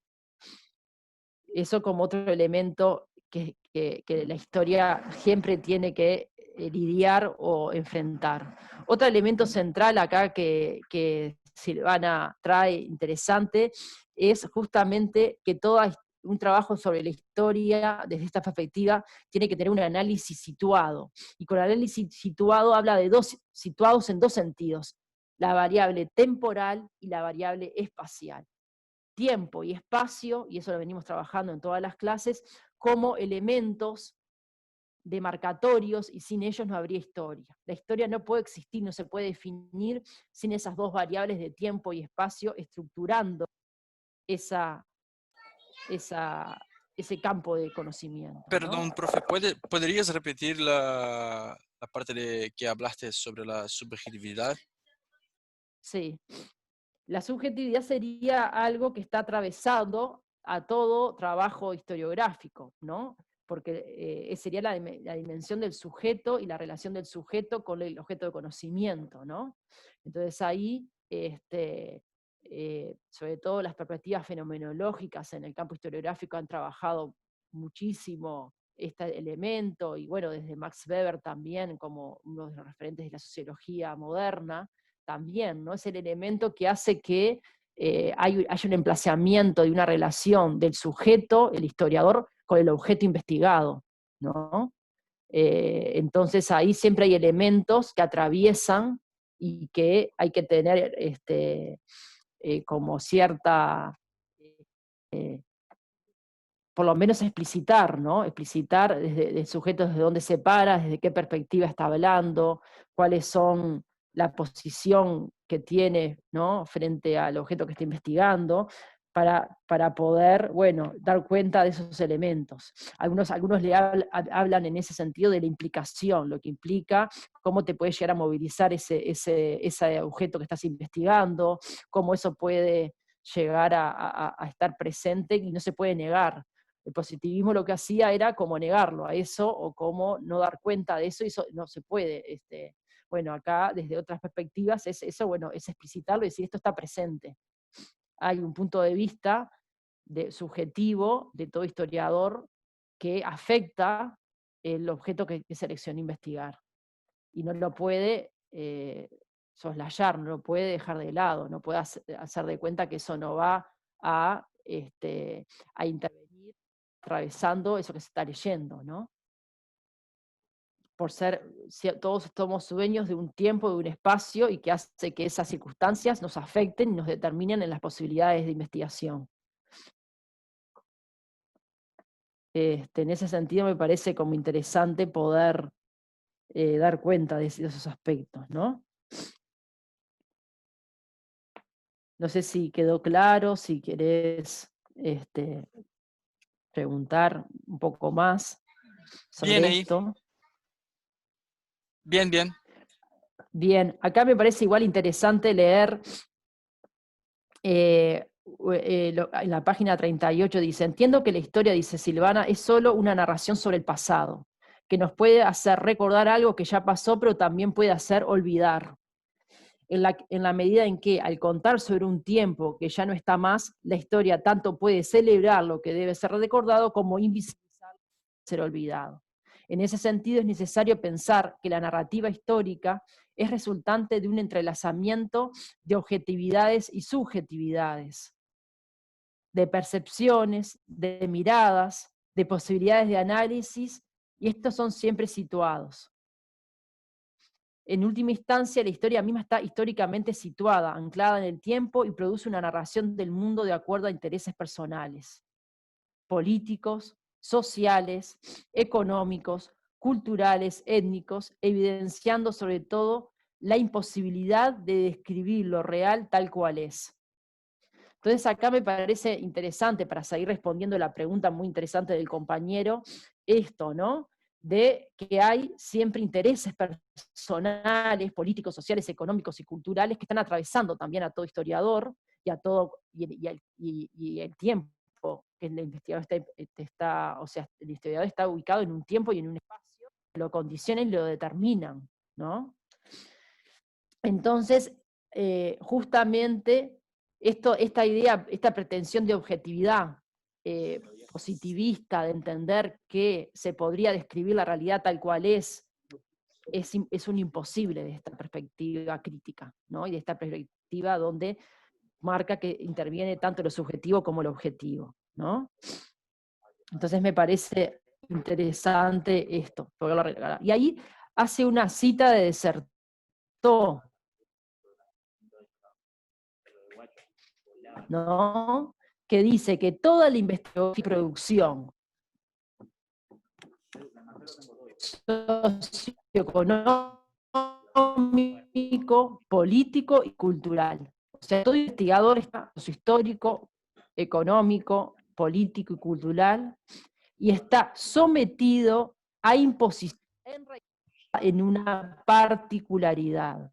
Eso como otro elemento que la historia siempre tiene que lidiar o enfrentar. Otro elemento central acá que Silvana trae interesante es justamente que un trabajo sobre la historia, desde esta perspectiva, tiene que tener un análisis situado. Y con análisis situado habla de situados en dos sentidos, la variable temporal y la variable espacial. Tiempo y espacio, y eso lo venimos trabajando en todas las clases, como elementos demarcatorios, y sin ellos no habría historia. La historia no puede existir, no se puede definir sin esas dos variables de tiempo y espacio estructurando esa, esa, ese campo de conocimiento, ¿no? Perdón, profe, ¿podrías repetir la parte de que hablaste sobre la subjetividad? Sí. La subjetividad sería algo que está atravesado a todo trabajo historiográfico, ¿no? Porque sería la dimensión del sujeto y la relación del sujeto con el objeto de conocimiento, ¿no? Entonces ahí, sobre todo las perspectivas fenomenológicas en el campo historiográfico han trabajado muchísimo este elemento, y bueno, desde Max Weber también como uno de los referentes de la sociología moderna, también, ¿no? Es el elemento que hace que haya un emplazamiento y una relación del sujeto, el historiador, con el objeto investigado, ¿no? Entonces ahí siempre hay elementos que atraviesan y que hay que tener como cierta, eh, por lo menos explicitar, ¿no? Explicitar desde el sujeto desde dónde se para, desde qué perspectiva está hablando, cuáles son la posición que tiene, ¿no? Frente al objeto que está investigando, para poder, bueno, dar cuenta de esos elementos. Algunos hablan en ese sentido de la implicación, lo que implica, cómo te puede llegar a movilizar ese objeto que estás investigando, cómo eso puede llegar a estar presente y no se puede negar. El positivismo lo que hacía era como negarlo a eso, o como no dar cuenta de eso, y eso no se puede. Bueno, acá desde otras perspectivas es eso, bueno, es explicitarlo y decir esto está presente. Hay un punto de vista subjetivo de todo historiador que afecta el objeto que selecciona investigar, y no lo puede soslayar, no lo puede dejar de lado, no puede hacer de cuenta que eso no va a intervenir atravesando eso que se está leyendo, ¿no? Por ser, todos somos dueños de un tiempo, de un espacio, y que hace que esas circunstancias nos afecten y nos determinen en las posibilidades de investigación. En ese sentido me parece como interesante poder dar cuenta de esos aspectos, ¿no? No sé si quedó claro, si querés preguntar un poco más Bien sobre ahí, esto. bien, bien. Bien, acá me parece igual interesante leer, en la página 38 dice: entiendo que la historia, dice Silvana, es solo una narración sobre el pasado, que nos puede hacer recordar algo que ya pasó, pero también puede hacer olvidar. En la medida en que, al contar sobre un tiempo que ya no está más, la historia tanto puede celebrar lo que debe ser recordado como invisibilizar lo que debe ser olvidado. En ese sentido, es necesario pensar que la narrativa histórica es resultante de un entrelazamiento de objetividades y subjetividades, de percepciones, de miradas, de posibilidades de análisis, y estos son siempre situados. En última instancia, la historia misma está históricamente situada, anclada en el tiempo, y produce una narración del mundo de acuerdo a intereses personales, políticos, sociales, económicos, culturales, étnicos, evidenciando sobre todo la imposibilidad de describir lo real tal cual es. Entonces acá me parece interesante, para seguir respondiendo la pregunta muy interesante del compañero, esto, ¿no? De que hay siempre intereses personales, políticos, sociales, económicos y culturales que están atravesando también a todo historiador y a todo, y el tiempo que el investigador o sea, el historiador está ubicado en un tiempo y en un espacio, lo condicionan y lo determinan, ¿no? Entonces, justamente esta idea, esta pretensión de objetividad positivista, de entender que se podría describir la realidad tal cual es un imposible de esta perspectiva crítica, ¿no? Y de esta perspectiva donde marca que interviene tanto lo subjetivo como lo objetivo, ¿no? Entonces me parece interesante esto, poderlo regalar. Y ahí hace una cita de Desertó, ¿no? Que dice que toda la investigación y producción socioeconómico, político y cultural. O sea, todo investigador está sociohistórico, económico, político y cultural, y está sometido a imposición en una particularidad.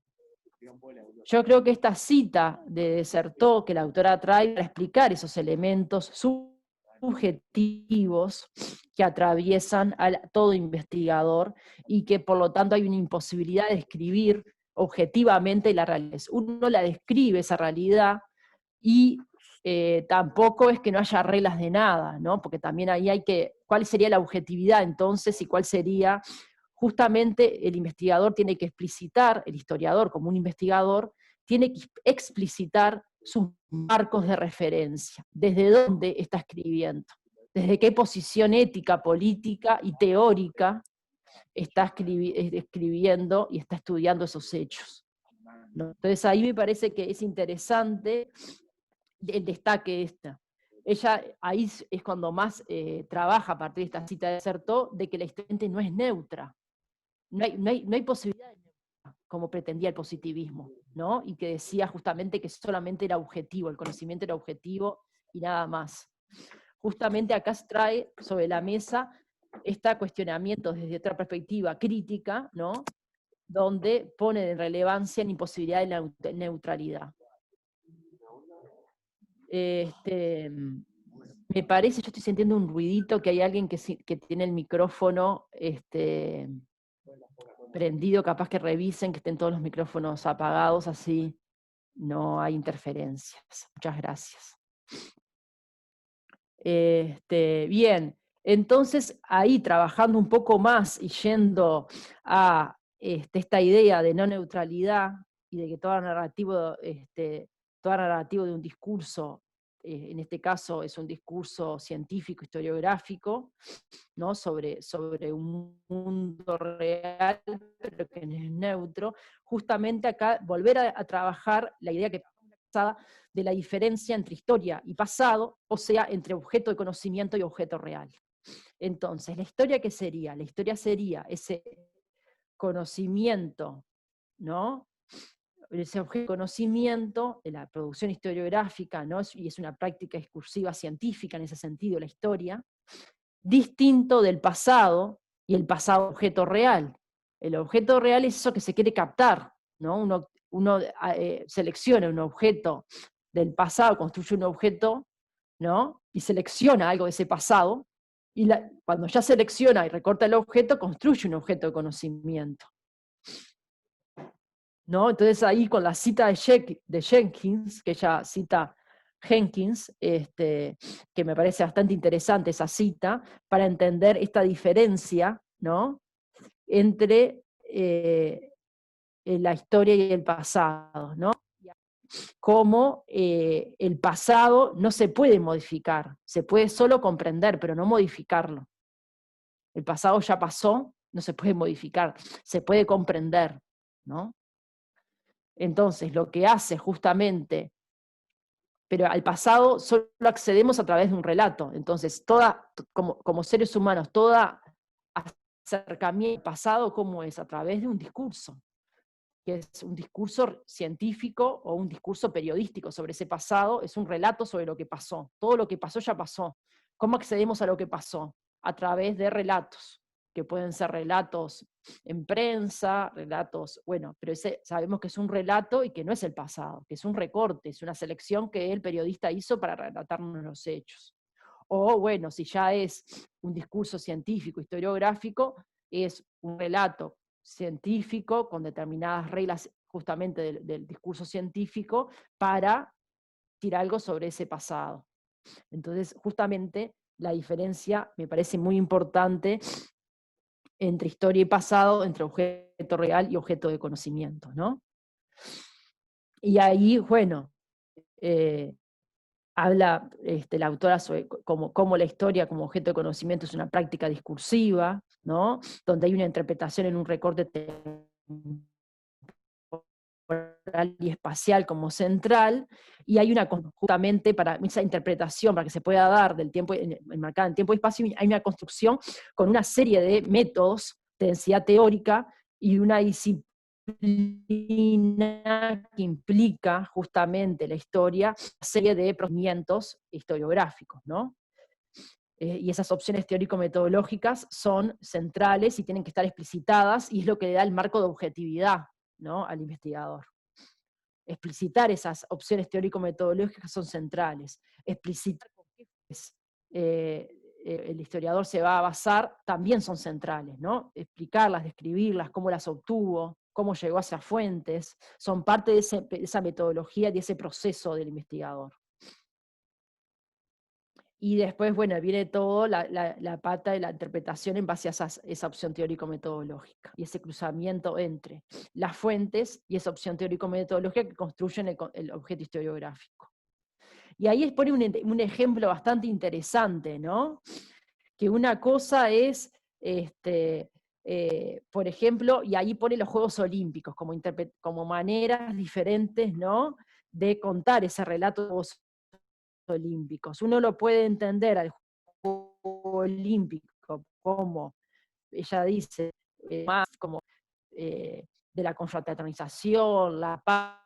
Yo creo que esta cita de Desertó, que la autora trae para explicar esos elementos subjetivos que atraviesan a todo investigador y que por lo tanto hay una imposibilidad de describir objetivamente la realidad. Uno la describe esa realidad y tampoco es que no haya reglas de nada, ¿no? Porque también ahí hay que, ¿cuál sería la objetividad entonces y cuál sería? Justamente el investigador tiene que explicitar, el historiador como un investigador, tiene que explicitar sus marcos de referencia, desde dónde está escribiendo, desde qué posición ética, política y teórica está escribiendo y está estudiando esos hechos, ¿no? Entonces ahí me parece que es interesante el destaque esta. Ella ahí es cuando más trabaja a partir de esta cita de Desertó, de que la historia no es neutra, no hay posibilidad de neutra, como pretendía el positivismo, ¿no? Y que decía justamente que solamente era objetivo, el conocimiento era objetivo y nada más. Justamente acá se trae sobre la mesa este cuestionamiento desde otra perspectiva crítica, ¿no? Donde pone en relevancia la imposibilidad de neutralidad. Me parece, yo estoy sintiendo un ruidito, que hay alguien que tiene el micrófono prendido, capaz que revisen que estén todos los micrófonos apagados, así no hay interferencias. Muchas gracias. Bien, entonces ahí trabajando un poco más y yendo a esta idea de no neutralidad y de que toda narrativa de un discurso, en este caso es un discurso científico, historiográfico, ¿no? sobre un mundo real, pero que no es neutro, justamente acá volver a trabajar la idea que pasada de la diferencia entre historia y pasado, o sea, entre objeto de conocimiento y objeto real. Entonces, ¿la historia qué sería? La historia sería ese conocimiento, ¿no? Ese objeto de conocimiento de la producción historiográfica, ¿no? Y es una práctica discursiva científica en ese sentido, la historia, distinto del pasado, y el pasado objeto real. El objeto real es eso que se quiere captar, ¿no? Uno selecciona un objeto del pasado, construye un objeto, ¿no? Y selecciona algo de ese pasado, y cuando ya selecciona y recorta el objeto, construye un objeto de conocimiento, ¿no? Entonces ahí con la cita de Jenkins, que ella cita Jenkins, que me parece bastante interesante esa cita, para entender esta diferencia, ¿no? Entre la historia y el pasado, ¿no? Como el pasado no se puede modificar, se puede solo comprender, pero no modificarlo. El pasado ya pasó, no se puede modificar, se puede comprender, ¿no? Entonces, lo que hace justamente, pero al pasado solo accedemos a través de un relato. Entonces, como seres humanos, toda acercamiento al pasado, ¿cómo es? A través de un discurso, que es un discurso científico o un discurso periodístico sobre ese pasado, es un relato sobre lo que pasó. Todo lo que pasó ya pasó. ¿Cómo accedemos a lo que pasó? A través de relatos, que pueden ser relatos en prensa, relatos, bueno, pero sabemos que es un relato y que no es el pasado, que es un recorte, es una selección que el periodista hizo para relatarnos los hechos. O bueno, si ya es un discurso científico, historiográfico, es un relato científico con determinadas reglas justamente del discurso científico para decir algo sobre ese pasado. Entonces, justamente la diferencia me parece muy importante entre historia y pasado, entre objeto real y objeto de conocimiento, ¿no? Y ahí, bueno, habla la autora sobre cómo la historia como objeto de conocimiento es una práctica discursiva, ¿no? Donde hay una interpretación en un recorte temporal y espacial como central, y hay una, justamente para esa interpretación, para que se pueda dar del tiempo, enmarcada en tiempo y espacio, hay una construcción con una serie de métodos de densidad teórica y una disciplina que implica justamente la historia, una serie de procedimientos historiográficos, ¿no? Y esas opciones teórico-metodológicas son centrales y tienen que estar explicitadas, y es lo que le da el marco de objetividad, ¿no?, al investigador. Explicitar esas opciones teórico-metodológicas son centrales. Explicitar con qué el historiador se va a basar también son centrales, ¿no? Explicarlas, describirlas, cómo las obtuvo, cómo llegó a esas fuentes, son parte de esa metodología, de ese proceso del investigador. Y después, bueno, viene todo la pata de la interpretación en base a esa opción teórico-metodológica, y ese cruzamiento entre las fuentes y esa opción teórico-metodológica que construyen el objeto historiográfico. Y ahí pone un ejemplo bastante interesante, ¿no? Que una cosa es, por ejemplo, y ahí pone los Juegos Olímpicos como maneras diferentes, ¿no?, de contar ese relato de Juegos Olímpicos. Uno lo puede entender al Juego Olímpico como, ella dice, más como de la confraternización, la paz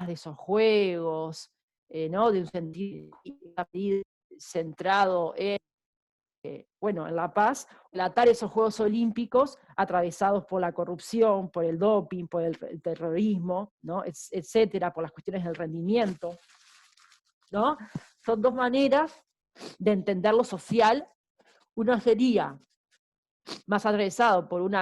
de esos juegos, ¿no?, de un sentido centrado en, bueno, en la paz, relatar esos Juegos Olímpicos atravesados por la corrupción, por el doping, por el terrorismo, ¿no?, etcétera, por las cuestiones del rendimiento, ¿no? Son dos maneras de entender lo social. Uno sería más atravesado por un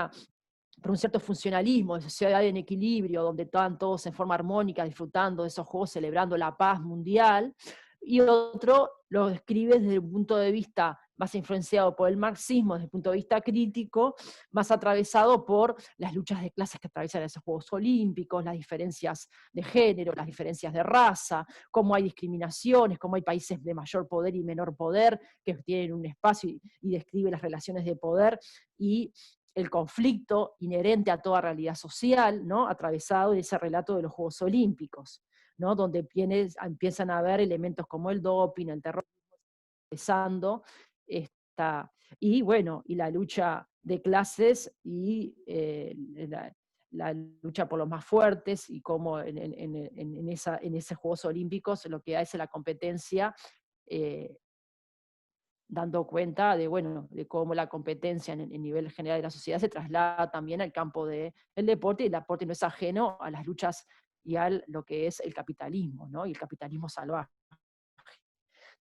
cierto funcionalismo de sociedad en equilibrio, donde están todos en forma armónica, disfrutando de esos juegos, celebrando la paz mundial, y otro lo describe desde un punto de vista más influenciado por el marxismo, desde el punto de vista crítico, más atravesado por las luchas de clases que atraviesan esos Juegos Olímpicos, las diferencias de género, las diferencias de raza, cómo hay discriminaciones, cómo hay países de mayor poder y menor poder que tienen un espacio, y describe las relaciones de poder y el conflicto inherente a toda realidad social, ¿no?, atravesado en ese relato de los Juegos Olímpicos, ¿no?, donde empiezan a haber elementos como el doping, el terrorismo, empezando y bueno, y la lucha de clases y la lucha por los más fuertes, y cómo en esos Juegos Olímpicos lo que hay es la competencia, eh, dando cuenta de, bueno, de cómo la competencia en el nivel general de la sociedad se traslada también al campo del deporte, y el deporte no es ajeno a las luchas y a lo que es el capitalismo, ¿no?, y el capitalismo salvaje.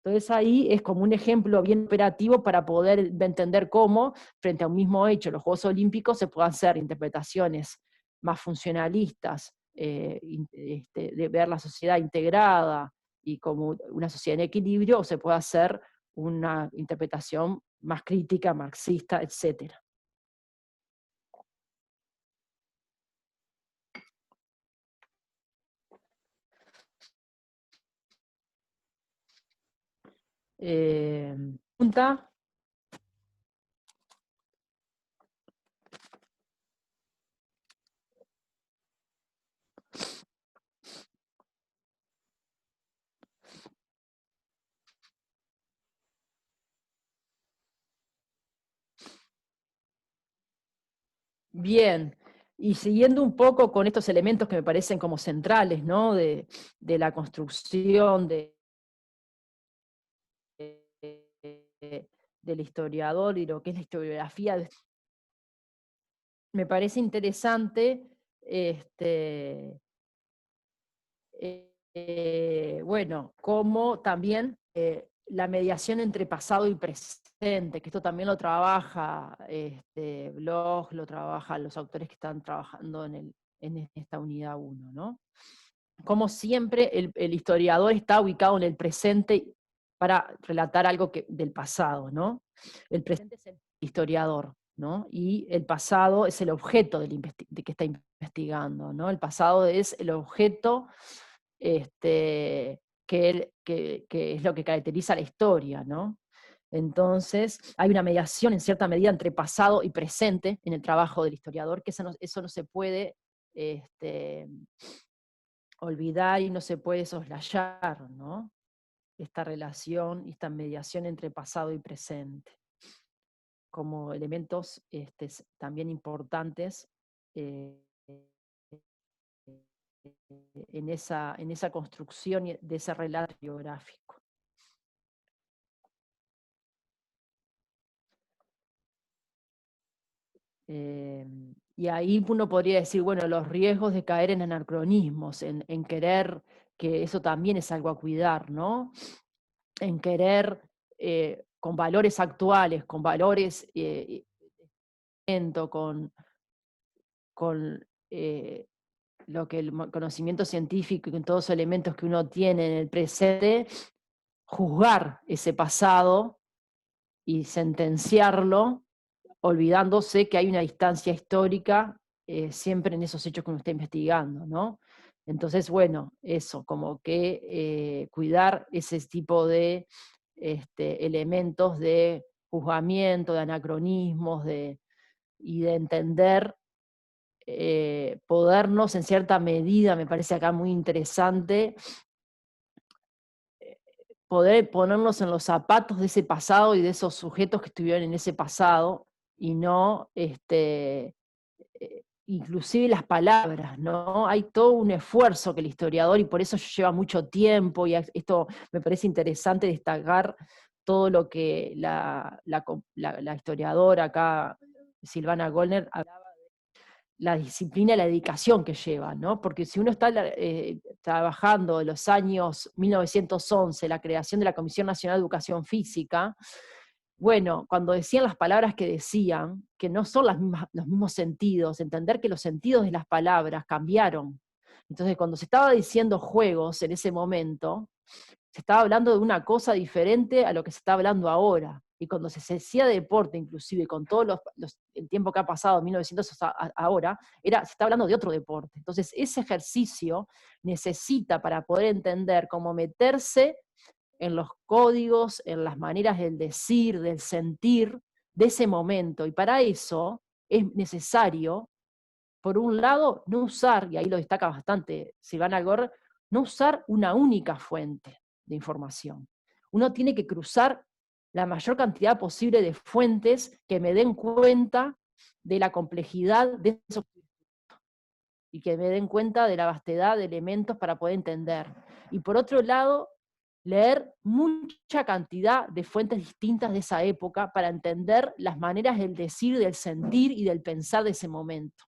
Entonces ahí es como un ejemplo bien operativo para poder entender cómo, frente a un mismo hecho, los Juegos Olímpicos, se pueden hacer interpretaciones más funcionalistas, de ver la sociedad integrada y como una sociedad en equilibrio, o se puede hacer una interpretación más crítica, marxista, etc. ¿Pregunta? Bien, y siguiendo un poco con estos elementos que me parecen como centrales, ¿no?, de la construcción del historiador y lo que es la historiografía, me parece interesante, bueno, cómo también la mediación entre pasado y presente, que esto también lo trabaja Bloch, lo trabajan los autores que están trabajando en esta unidad 1, ¿no? Como siempre, el historiador está ubicado en el presente para relatar algo del pasado, ¿no? El presente es el historiador, ¿no? Y el pasado es el objeto de que está investigando, ¿no? El pasado es el objeto que es lo que caracteriza la historia, ¿no? Entonces, hay una mediación en cierta medida entre pasado y presente en el trabajo del historiador, que eso no se puede olvidar y no se puede soslayar, ¿no? Esta relación y esta mediación entre pasado y presente, como elementos también importantes eh, en esa construcción de ese relato biográfico. Y ahí uno podría decir, bueno, los riesgos de caer en anacronismos, en querer, que eso también es algo a cuidar, ¿no? En querer con valores actuales, con valores con lo que el conocimiento científico y con todos los elementos que uno tiene en el presente, juzgar ese pasado y sentenciarlo, olvidándose que hay una distancia histórica siempre en esos hechos que uno está investigando, ¿no? Entonces, bueno, eso, como que cuidar ese tipo de elementos de juzgamiento, de anacronismos, y de entender, podernos en cierta medida, me parece acá muy interesante, poder ponernos en los zapatos de ese pasado y de esos sujetos que estuvieron en ese pasado, y no, inclusive las palabras, ¿no? Hay todo un esfuerzo que el historiador, y por eso lleva mucho tiempo, y esto me parece interesante destacar todo lo que la historiadora acá, Silvana Goldner, la disciplina y la dedicación que lleva, ¿no? Porque si uno está trabajando en los años 1911, la creación de la Comisión Nacional de Educación Física, bueno, cuando decían las palabras que decían, que no son los mismos sentidos, entender que los sentidos de las palabras cambiaron. Entonces, cuando se estaba diciendo juegos en ese momento, se estaba hablando de una cosa diferente a lo que se está hablando ahora. Y cuando se decía deporte, inclusive, con todo el tiempo que ha pasado, 1900 ahora, se está hablando de otro deporte. Entonces, ese ejercicio necesita, para poder entender, cómo meterse en los códigos, en las maneras del decir, del sentir de ese momento. Y para eso es necesario, por un lado, no usar, y ahí lo destaca bastante Silvana Gore, no usar una única fuente de información. Uno tiene que cruzar la mayor cantidad posible de fuentes que me den cuenta de la complejidad de eso y que me den cuenta de la vastedad de elementos para poder entender. Y por otro lado, leer mucha cantidad de fuentes distintas de esa época para entender las maneras del decir, del sentir y del pensar de ese momento.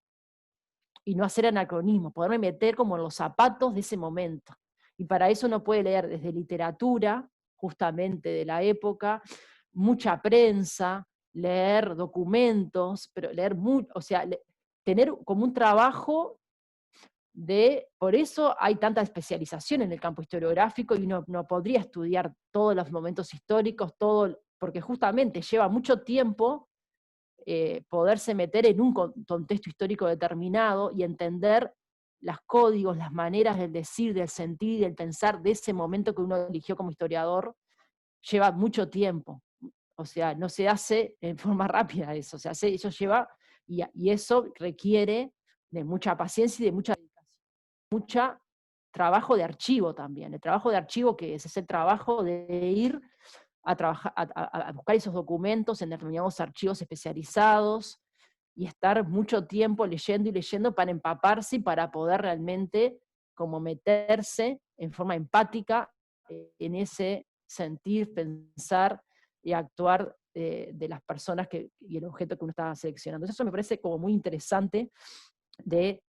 Y no hacer anacronismo, poderme meter como en los zapatos de ese momento. Y para eso uno puede leer desde literatura, justamente de la época, mucha prensa, leer documentos, pero leer o sea, tener como un trabajo por eso hay tanta especialización en el campo historiográfico, y uno no podría estudiar todos los momentos históricos, porque justamente lleva mucho tiempo poderse meter en un contexto histórico determinado y entender los códigos, las maneras del decir, del sentir, del pensar de ese momento que uno eligió como historiador, lleva mucho tiempo. O sea, no se hace en forma rápida eso, eso lleva, y eso requiere de mucha paciencia y de mucha trabajo de archivo también. El trabajo de archivo, que es el trabajo de ir a, trabajar, a buscar esos documentos en determinados archivos especializados y estar mucho tiempo leyendo y leyendo para empaparse y para poder realmente como meterse en forma empática en ese sentir, pensar y actuar de las personas y el objeto que uno está seleccionando. Eso me parece como muy interesante de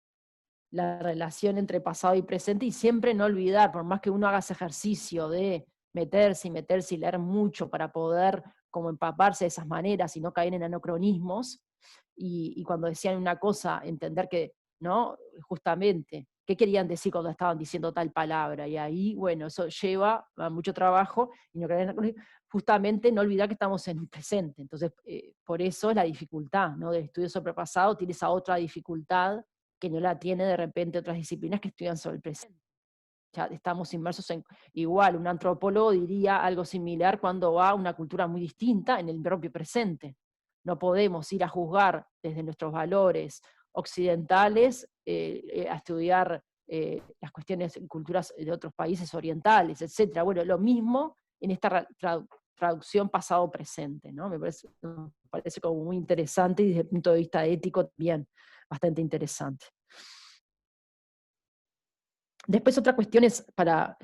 la relación entre pasado y presente, y siempre no olvidar, por más que uno haga ese ejercicio de meterse y meterse y leer mucho para poder como empaparse de esas maneras y no caer en anacronismos, y cuando decían una cosa, entender que, ¿no? Justamente, ¿qué querían decir cuando estaban diciendo tal palabra? Y ahí, bueno, eso lleva a mucho trabajo, y no caer en anacronismos, justamente no olvidar que estamos en el presente. Entonces, por eso es la dificultad, ¿no? Del estudio sobre el pasado tiene esa otra dificultad que no la tiene de repente otras disciplinas que estudian sobre el presente. Ya estamos inmersos en, igual, un antropólogo diría algo similar cuando va a una cultura muy distinta en el propio presente. No podemos ir a juzgar desde nuestros valores occidentales a estudiar las cuestiones, culturas de otros países orientales, etc. Bueno, lo mismo en esta traducción pasado-presente, ¿no? Me parece como muy interesante, y desde el punto de vista ético también bastante interesante. Después otra cuestión es para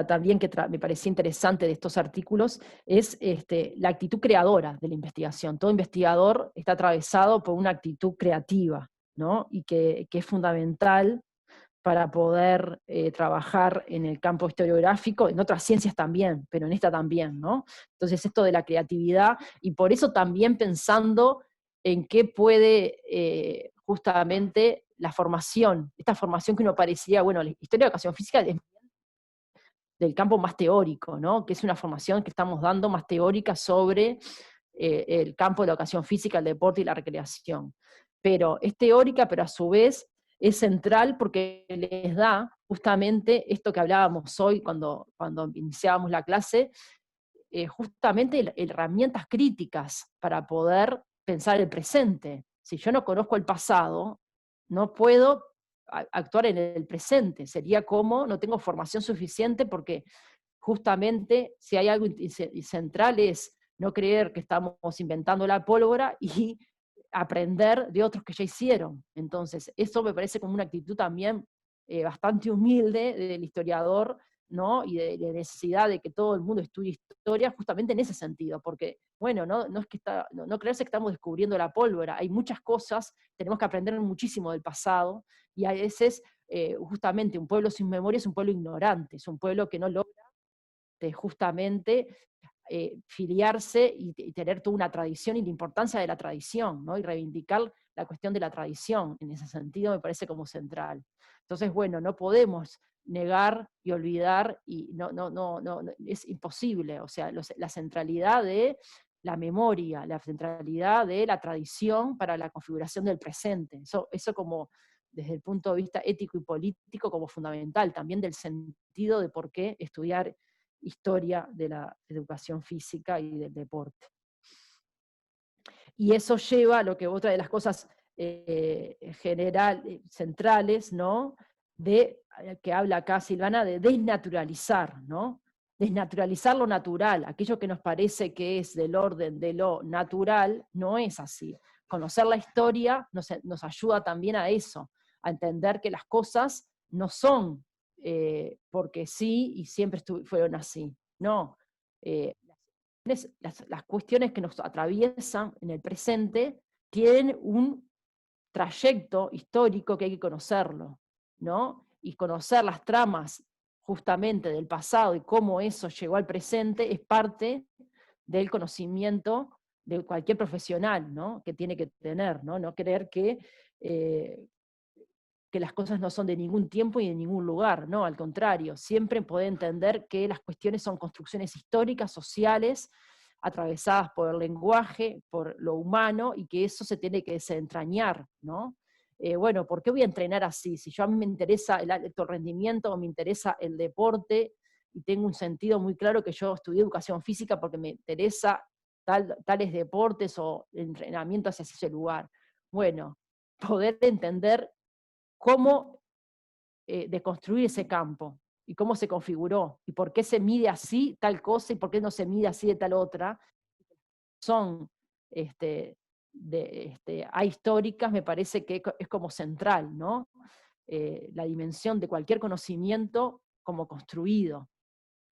también que me parecía interesante de estos artículos, es la actitud creadora de la investigación. Todo investigador está atravesado por una actitud creativa, ¿no? Y que es fundamental para poder trabajar en el campo historiográfico, en otras ciencias también, pero en esta también, ¿no? Entonces esto de la creatividad, y por eso también pensando en qué puede justamente la formación, esta formación que uno parecía, bueno, la historia de educación física es del campo más teórico, ¿no? Que es una formación que estamos dando más teórica sobre el campo de la educación física, el deporte y la recreación. Pero es teórica, pero a su vez es central porque les da justamente esto que hablábamos hoy cuando iniciábamos la clase, justamente herramientas críticas para poder pensar el presente. Si yo no conozco el pasado, no puedo actuar en el presente. Sería como no tengo formación suficiente, porque justamente si hay algo central es no creer que estamos inventando la pólvora y aprender de otros que ya hicieron. Entonces, eso me parece como una actitud también bastante humilde del historiador, ¿no? Y de necesidad de que todo el mundo estudie historia justamente en ese sentido, porque, bueno, no es que no creerse que estamos descubriendo la pólvora, hay muchas cosas, tenemos que aprender muchísimo del pasado, y a veces justamente un pueblo sin memoria es un pueblo ignorante, es un pueblo que no logra justamente filiarse y tener toda una tradición y la importancia de la tradición, ¿no? Y reivindicar la cuestión de la tradición, en ese sentido me parece como central. Entonces, bueno, no podemos negar y olvidar, y no es imposible, o sea, la centralidad de la memoria, la centralidad de la tradición para la configuración del presente, eso como desde el punto de vista ético y político como fundamental, también del sentido de por qué estudiar historia de la educación física y del deporte. Y eso lleva a lo que otra de las cosas centrales, ¿no? Que habla acá Silvana, de desnaturalizar, ¿no? Desnaturalizar lo natural, aquello que nos parece que es del orden de lo natural, no es así. Conocer la historia nos ayuda también a eso, a entender que las cosas no son porque sí y siempre fueron así. No. Las cuestiones que nos atraviesan en el presente tienen un trayecto histórico que hay que conocerlo, ¿no? Y conocer las tramas justamente del pasado y cómo eso llegó al presente es parte del conocimiento de cualquier profesional, ¿no? Que tiene que tener, ¿no? No creer eh, que las cosas no son de ningún tiempo y de ningún lugar, no, al contrario, siempre poder entender que las cuestiones son construcciones históricas, sociales, atravesadas por el lenguaje, por lo humano, y que eso se tiene que desentrañar, ¿no? Bueno, ¿por qué voy a entrenar así? Si a mí me interesa el alto rendimiento o me interesa el deporte, y tengo un sentido muy claro que yo estudié educación física porque me interesa tales deportes o entrenamiento hacia ese lugar. Bueno, poder entender cómo deconstruir ese campo y cómo se configuró y por qué se mide así tal cosa y por qué no se mide así de tal otra, son ahistóricas, me parece que es como central, ¿no? La dimensión de cualquier conocimiento como construido,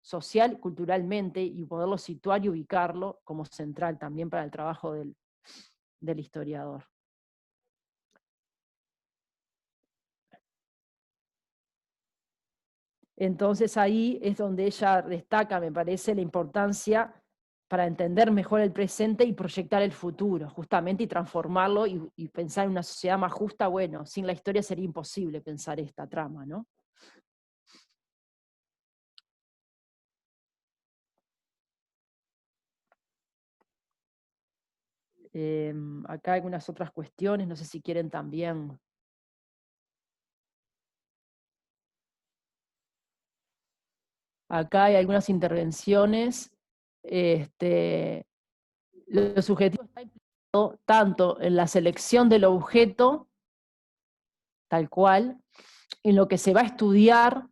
social, culturalmente, y poderlo situar y ubicarlo como central también para el trabajo del historiador. Entonces ahí es donde ella destaca, me parece, la importancia para entender mejor el presente y proyectar el futuro, justamente, y transformarlo y pensar en una sociedad más justa. Bueno, sin la historia sería imposible pensar esta trama, ¿no? Acá hay algunas otras cuestiones, no sé si quieren también. Acá hay algunas intervenciones. Lo subjetivo está implicado tanto en la selección del objeto, tal cual, en lo que se va a estudiar,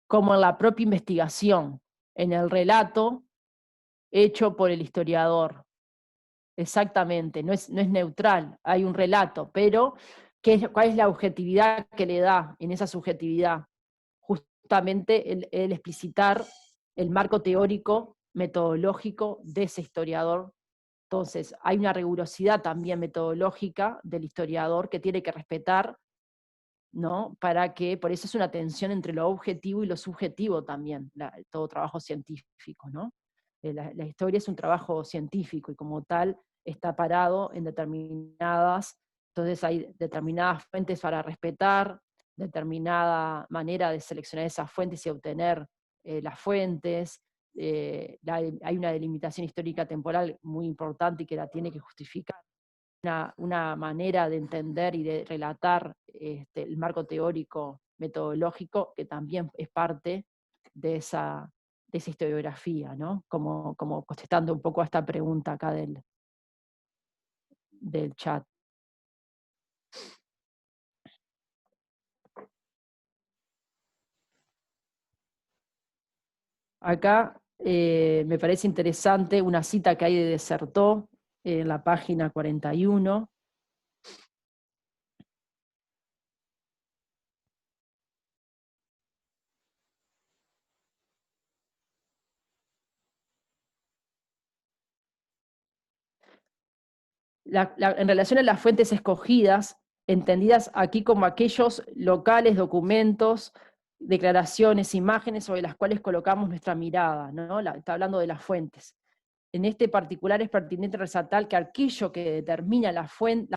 como en la propia investigación, en el relato hecho por el historiador. Exactamente, no es neutral, hay un relato, pero ¿cuál es la objetividad que le da en esa subjetividad? Justamente el explicitar el marco teórico, metodológico de ese historiador. Entonces, hay una rigurosidad también metodológica del historiador que tiene que respetar, ¿no? Para que, por eso es una tensión entre lo objetivo y lo subjetivo también, todo trabajo científico, ¿no? La historia es un trabajo científico y como tal está parado en determinadas, entonces hay determinadas fuentes para respetar, determinada manera de seleccionar esas fuentes y obtener las fuentes. Hay una delimitación histórica temporal muy importante y que la tiene que justificar una manera de entender y de relatar el marco teórico metodológico que también es parte de esa historiografía, ¿no? Como contestando un poco a esta pregunta acá del chat. Acá me parece interesante una cita que hay de Desertó en la página 41. En relación a las fuentes escogidas, entendidas aquí como aquellos locales, documentos, declaraciones, imágenes sobre las cuales colocamos nuestra mirada, ¿no? Está hablando de las fuentes. En este particular es pertinente resaltar que aquello que determina las fuentes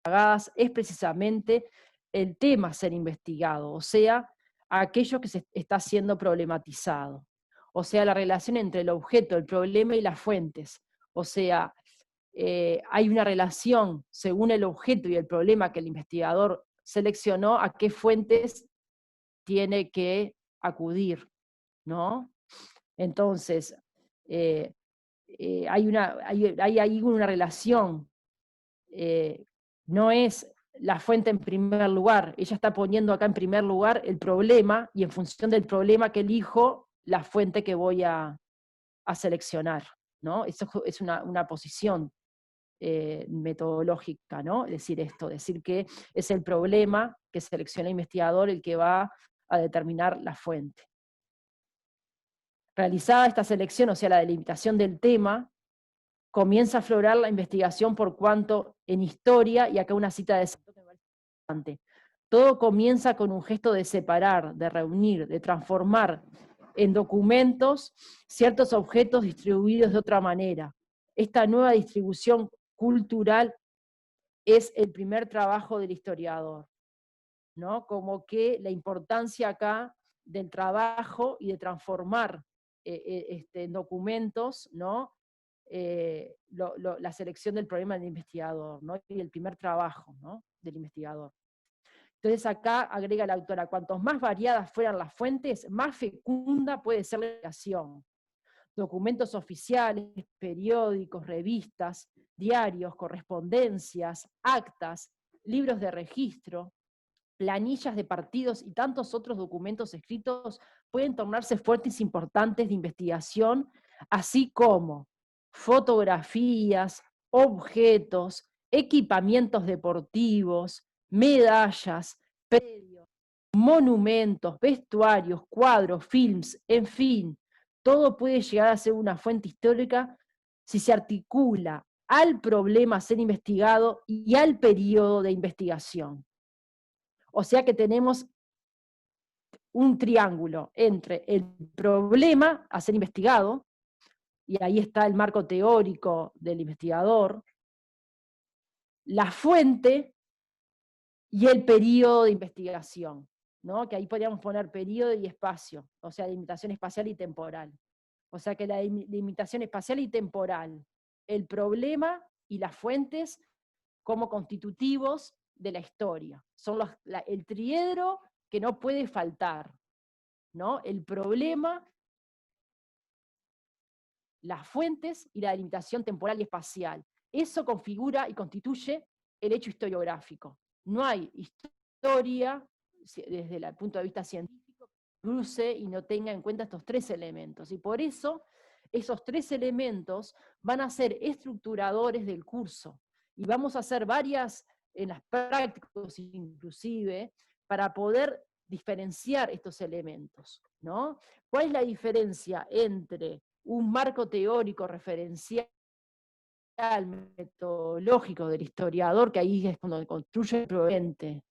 pagadas es precisamente el tema a ser investigado, o sea, aquello que se está siendo problematizado. O sea, la relación entre el objeto, el problema y las fuentes. O sea, hay una relación según el objeto y el problema que el investigador seleccionó, a qué fuentes tiene que acudir, ¿no? Entonces, hay ahí una relación, no es la fuente en primer lugar, ella está poniendo acá en primer lugar el problema, y en función del problema que elijo, la fuente que voy a seleccionar, ¿no? Eso es una posición metodológica, ¿no? Decir esto, decir que es el problema que selecciona el investigador el que va a determinar la fuente. Realizada esta selección, o sea, la delimitación del tema, comienza a aflorar la investigación por cuanto en historia, y acá una cita de Sartre que me parece importante, todo comienza con un gesto de separar, de reunir, de transformar en documentos ciertos objetos distribuidos de otra manera. Esta nueva distribución cultural es el primer trabajo del historiador, ¿no? Como que la importancia acá del trabajo y de transformar en documentos, ¿no? La selección del problema del investigador, ¿no? Y el primer trabajo, ¿no? Del investigador. Entonces acá agrega la autora, cuantos más variadas fueran las fuentes, más fecunda puede ser la investigación. Documentos oficiales, periódicos, revistas, diarios, correspondencias, actas, libros de registro, planillas de partidos y tantos otros documentos escritos pueden tornarse fuentes importantes de investigación, así como fotografías, objetos, equipamientos deportivos, medallas, predios, monumentos, vestuarios, cuadros, films, en fin, todo puede llegar a ser una fuente histórica si se articula al problema a ser investigado y al periodo de investigación. O sea que tenemos un triángulo entre el problema a ser investigado, y ahí está el marco teórico del investigador, la fuente y el periodo de investigación, ¿no? Que ahí podríamos poner periodo y espacio, o sea, limitación espacial y temporal. O sea que la limitación espacial y temporal, el problema y las fuentes como constitutivos de la historia. Son el triedro que no puede faltar, ¿no? El problema, las fuentes y la delimitación temporal y espacial. Eso configura y constituye el hecho historiográfico. No hay historia, desde el punto de vista científico, que cruce y no tenga en cuenta estos tres elementos. Y por eso, esos tres elementos van a ser estructuradores del curso. Y vamos a hacer varias, en las prácticas inclusive, para poder diferenciar estos elementos, ¿no? ¿Cuál es la diferencia entre un marco teórico referencial metodológico del historiador, que ahí es cuando construye el presente,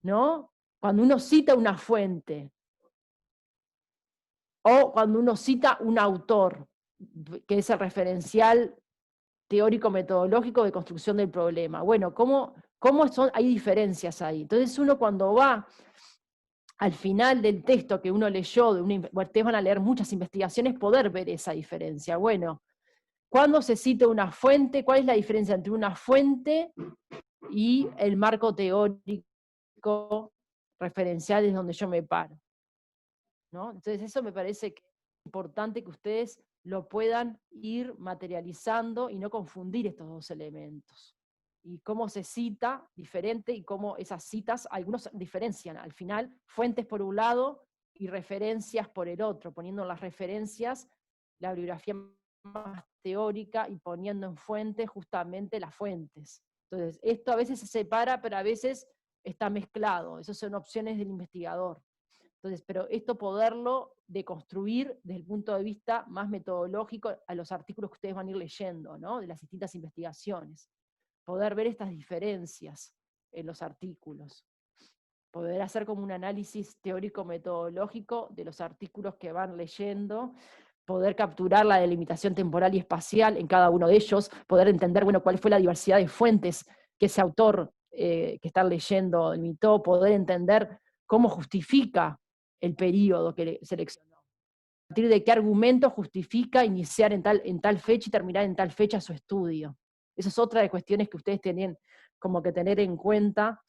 ¿no? Cuando uno cita una fuente, o cuando uno cita un autor, que es el referencial teórico-metodológico de construcción del problema. Bueno, hay diferencias ahí? Entonces uno cuando va al final del texto que uno leyó, ustedes van a leer muchas investigaciones, poder ver esa diferencia. Bueno, ¿cuándo se cita una fuente? ¿Cuál es la diferencia entre una fuente y el marco teórico referencial es donde yo me paro? ¿No? Entonces eso me parece que es importante que ustedes lo puedan ir materializando y no confundir estos dos elementos. Y cómo se cita diferente y cómo esas citas, algunos diferencian al final, fuentes por un lado y referencias por el otro, poniendo en las referencias la bibliografía más teórica y poniendo en fuentes justamente las fuentes. Entonces, esto a veces se separa, pero a veces está mezclado. Esas son opciones del investigador. Entonces, pero esto poderlo deconstruir desde el punto de vista más metodológico a los artículos que ustedes van a ir leyendo, ¿no? De las distintas investigaciones. Poder ver estas diferencias en los artículos. Poder hacer como un análisis teórico-metodológico de los artículos que van leyendo, poder capturar la delimitación temporal y espacial en cada uno de ellos, poder entender, bueno, cuál fue la diversidad de fuentes que ese autor que están leyendo limitó, poder entender cómo justifica el periodo que seleccionó. A partir de qué argumento justifica iniciar en tal fecha y terminar en tal fecha su estudio. Esa es otra de cuestiones que ustedes tienen como que tener en cuenta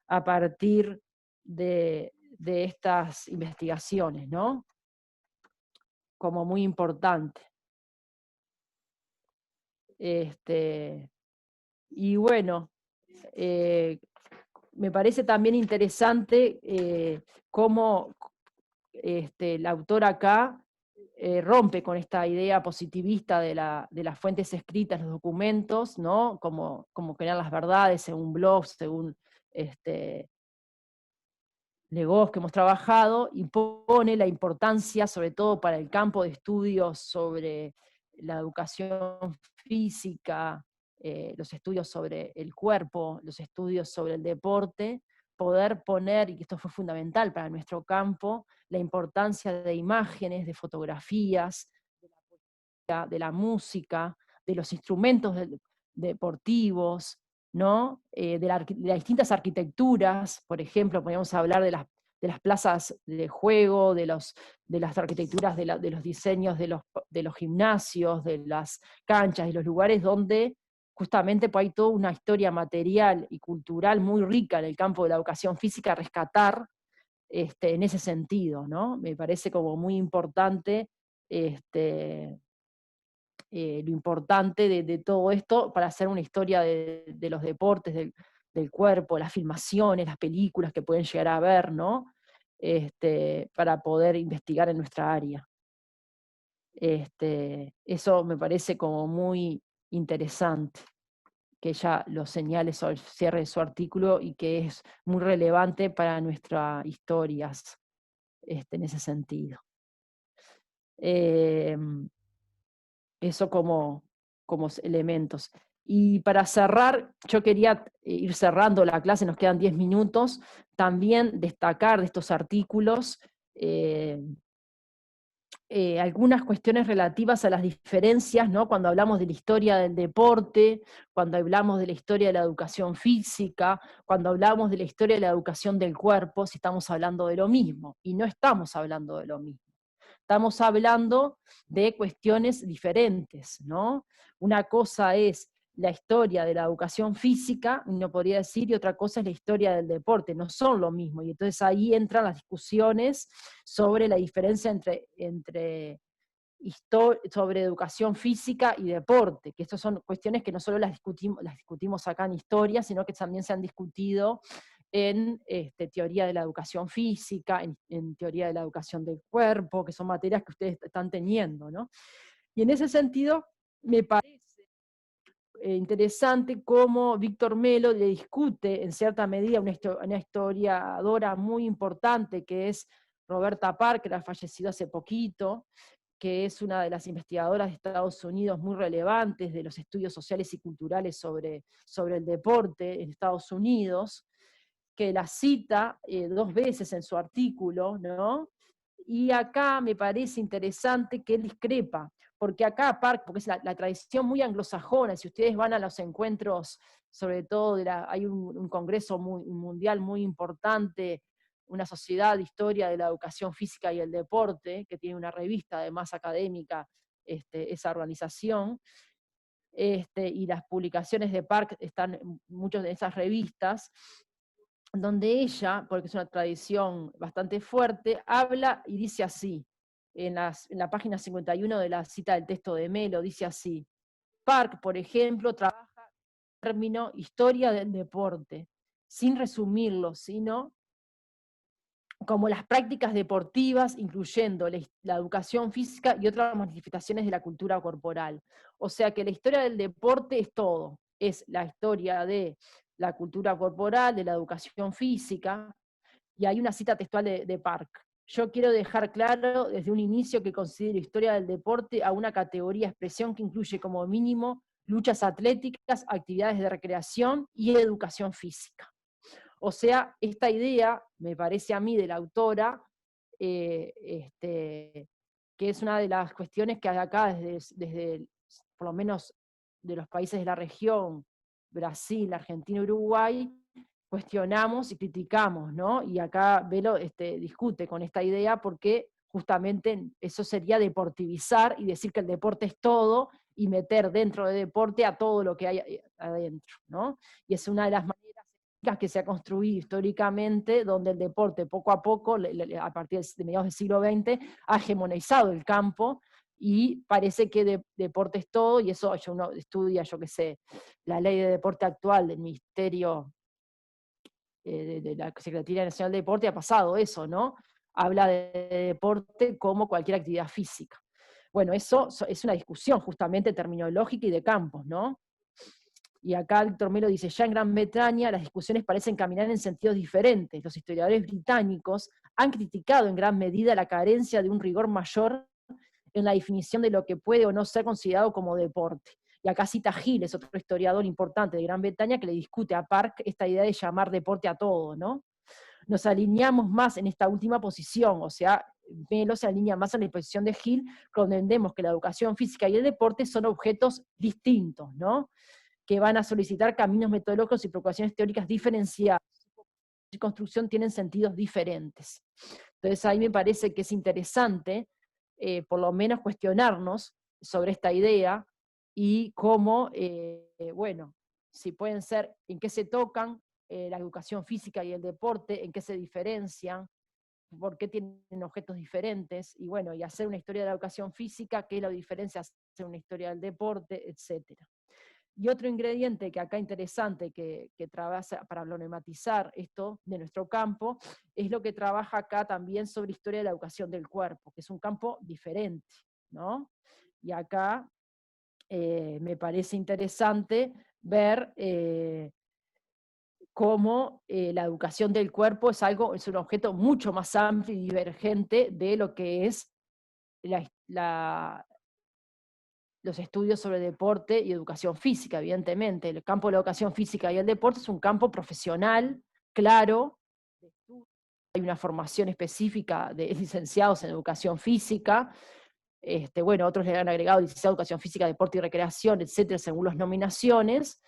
a partir de estas investigaciones, ¿no? Como muy importante. Y bueno, me parece también interesante cómo el autor acá rompe con esta idea positivista de las fuentes escritas, los documentos, ¿no? Como crear las verdades según blogs, según Legos que hemos trabajado, y pone la importancia, sobre todo para el campo de estudios sobre la educación física, los estudios sobre el cuerpo, los estudios sobre el deporte, poder poner, y esto fue fundamental para nuestro campo, la importancia de imágenes, de fotografías, de la música, de los instrumentos deportivos, ¿no? De las distintas arquitecturas, por ejemplo, podríamos hablar de las plazas de juego, de las arquitecturas de los diseños de los gimnasios, de las canchas, de los lugares donde justamente pues, hay toda una historia material y cultural muy rica en el campo de la educación física a rescatar en ese sentido, ¿no? Me parece como muy importante lo importante de todo esto para hacer una historia de los deportes, del cuerpo, las filmaciones, las películas que pueden llegar a ver, ¿no? Para poder investigar en nuestra área. Eso me parece como muy interesante, que ella lo señale sobre el cierre de su artículo y que es muy relevante para nuestras historias en ese sentido. Eso como elementos. Y para cerrar, yo quería ir cerrando la clase, nos quedan 10 minutos, también destacar de estos artículos eh, algunas cuestiones relativas a las diferencias, ¿no? Cuando hablamos de la historia del deporte, cuando hablamos de la historia de la educación física, cuando hablamos de la historia de la educación del cuerpo, si estamos hablando de lo mismo, y no estamos hablando de lo mismo. Estamos hablando de cuestiones diferentes, ¿no? Una cosa es la historia de la educación física, uno podría decir, y otra cosa es la historia del deporte, no son lo mismo, y entonces ahí entran las discusiones sobre la diferencia sobre educación física y deporte, que estas son cuestiones que no solo las discutimos acá en historia, sino que también se han discutido en teoría de la educación física, en teoría de la educación del cuerpo, que son materias que ustedes están teniendo, ¿no? Y en ese sentido, me parece interesante cómo Víctor Melo le discute, en cierta medida, una historiadora muy importante, que es Roberta Parker, ha fallecido hace poquito, que es una de las investigadoras de Estados Unidos muy relevantes de los estudios sociales y culturales sobre el deporte en Estados Unidos, que la cita 2 veces en su artículo, ¿no? Y acá me parece interesante que él discrepa, porque acá, porque es la tradición muy anglosajona, si ustedes van a los encuentros, sobre todo hay un congreso mundial muy importante, una sociedad de historia de la educación física y el deporte, que tiene una revista además académica, esa organización, y las publicaciones de Park están en muchas de esas revistas, donde ella, porque es una tradición bastante fuerte, habla y dice así, en la página 51 de la cita del texto de Melo, dice así: Park, por ejemplo, trabaja el término historia del deporte, sin resumirlo, sino como las prácticas deportivas, incluyendo la educación física y otras manifestaciones de la cultura corporal. O sea que la historia del deporte es todo, es la historia de la cultura corporal, de la educación física, y hay una cita textual de Park. Yo quiero dejar claro desde un inicio que considero historia del deporte a una categoría de expresión que incluye como mínimo luchas atléticas, actividades de recreación y educación física. O sea, esta idea, me parece a mí, de la autora, que es una de las cuestiones que hay acá desde por lo menos de los países de la región, Brasil, Argentina, Uruguay, cuestionamos y criticamos, ¿no? Y acá Velo discute con esta idea porque justamente eso sería deportivizar y decir que el deporte es todo y meter dentro del deporte a todo lo que hay adentro, ¿no? Y es una de las maneras que se ha construido históricamente, donde el deporte poco a poco, a partir de mediados del siglo XX, ha hegemonizado el campo y parece que deporte es todo, y eso uno estudia, yo qué sé, la ley de deporte actual del Ministerio de la Secretaría Nacional de Deporte, ha pasado eso, ¿no? Habla de deporte como cualquier actividad física. Bueno, eso es una discusión justamente terminológica y de campos, ¿no? Y acá Víctor Melo dice: ya en Gran Bretaña las discusiones parecen caminar en sentidos diferentes. Los historiadores británicos han criticado en gran medida la carencia de un rigor mayor en la definición de lo que puede o no ser considerado como deporte. Y acá cita Giles, otro historiador importante de Gran Bretaña, que le discute a Park esta idea de llamar deporte a todo, ¿no? Nos alineamos más en esta última posición, o sea, Melo se alinea más en la posición de Hill, donde entendemos que la educación física y el deporte son objetos distintos, ¿no? Que van a solicitar caminos metodológicos y preocupaciones teóricas diferenciadas. Y construcción tienen sentidos diferentes. Entonces ahí me parece que es interesante, por lo menos cuestionarnos sobre esta idea y cómo, bueno, si pueden ser, en qué se tocan la educación física y el deporte, en qué se diferencian, por qué tienen objetos diferentes, y bueno, y hacer una historia de la educación física, qué lo diferencia hacer una historia del deporte, etcétera. Y otro ingrediente que acá interesante que trabaja para problematizar esto de nuestro campo, es lo que trabaja acá también sobre historia de la educación del cuerpo, que es un campo diferente, ¿no? Y acá me parece interesante ver cómo la educación del cuerpo es un objeto mucho más amplio y divergente de lo que es la, los estudios sobre deporte y educación física, evidentemente. El campo de la educación física y el deporte es un campo profesional, claro. Hay una formación específica de licenciados en educación física. Bueno, otros le han agregado licenciado en educación física, deporte y recreación, etcétera, según las nominaciones.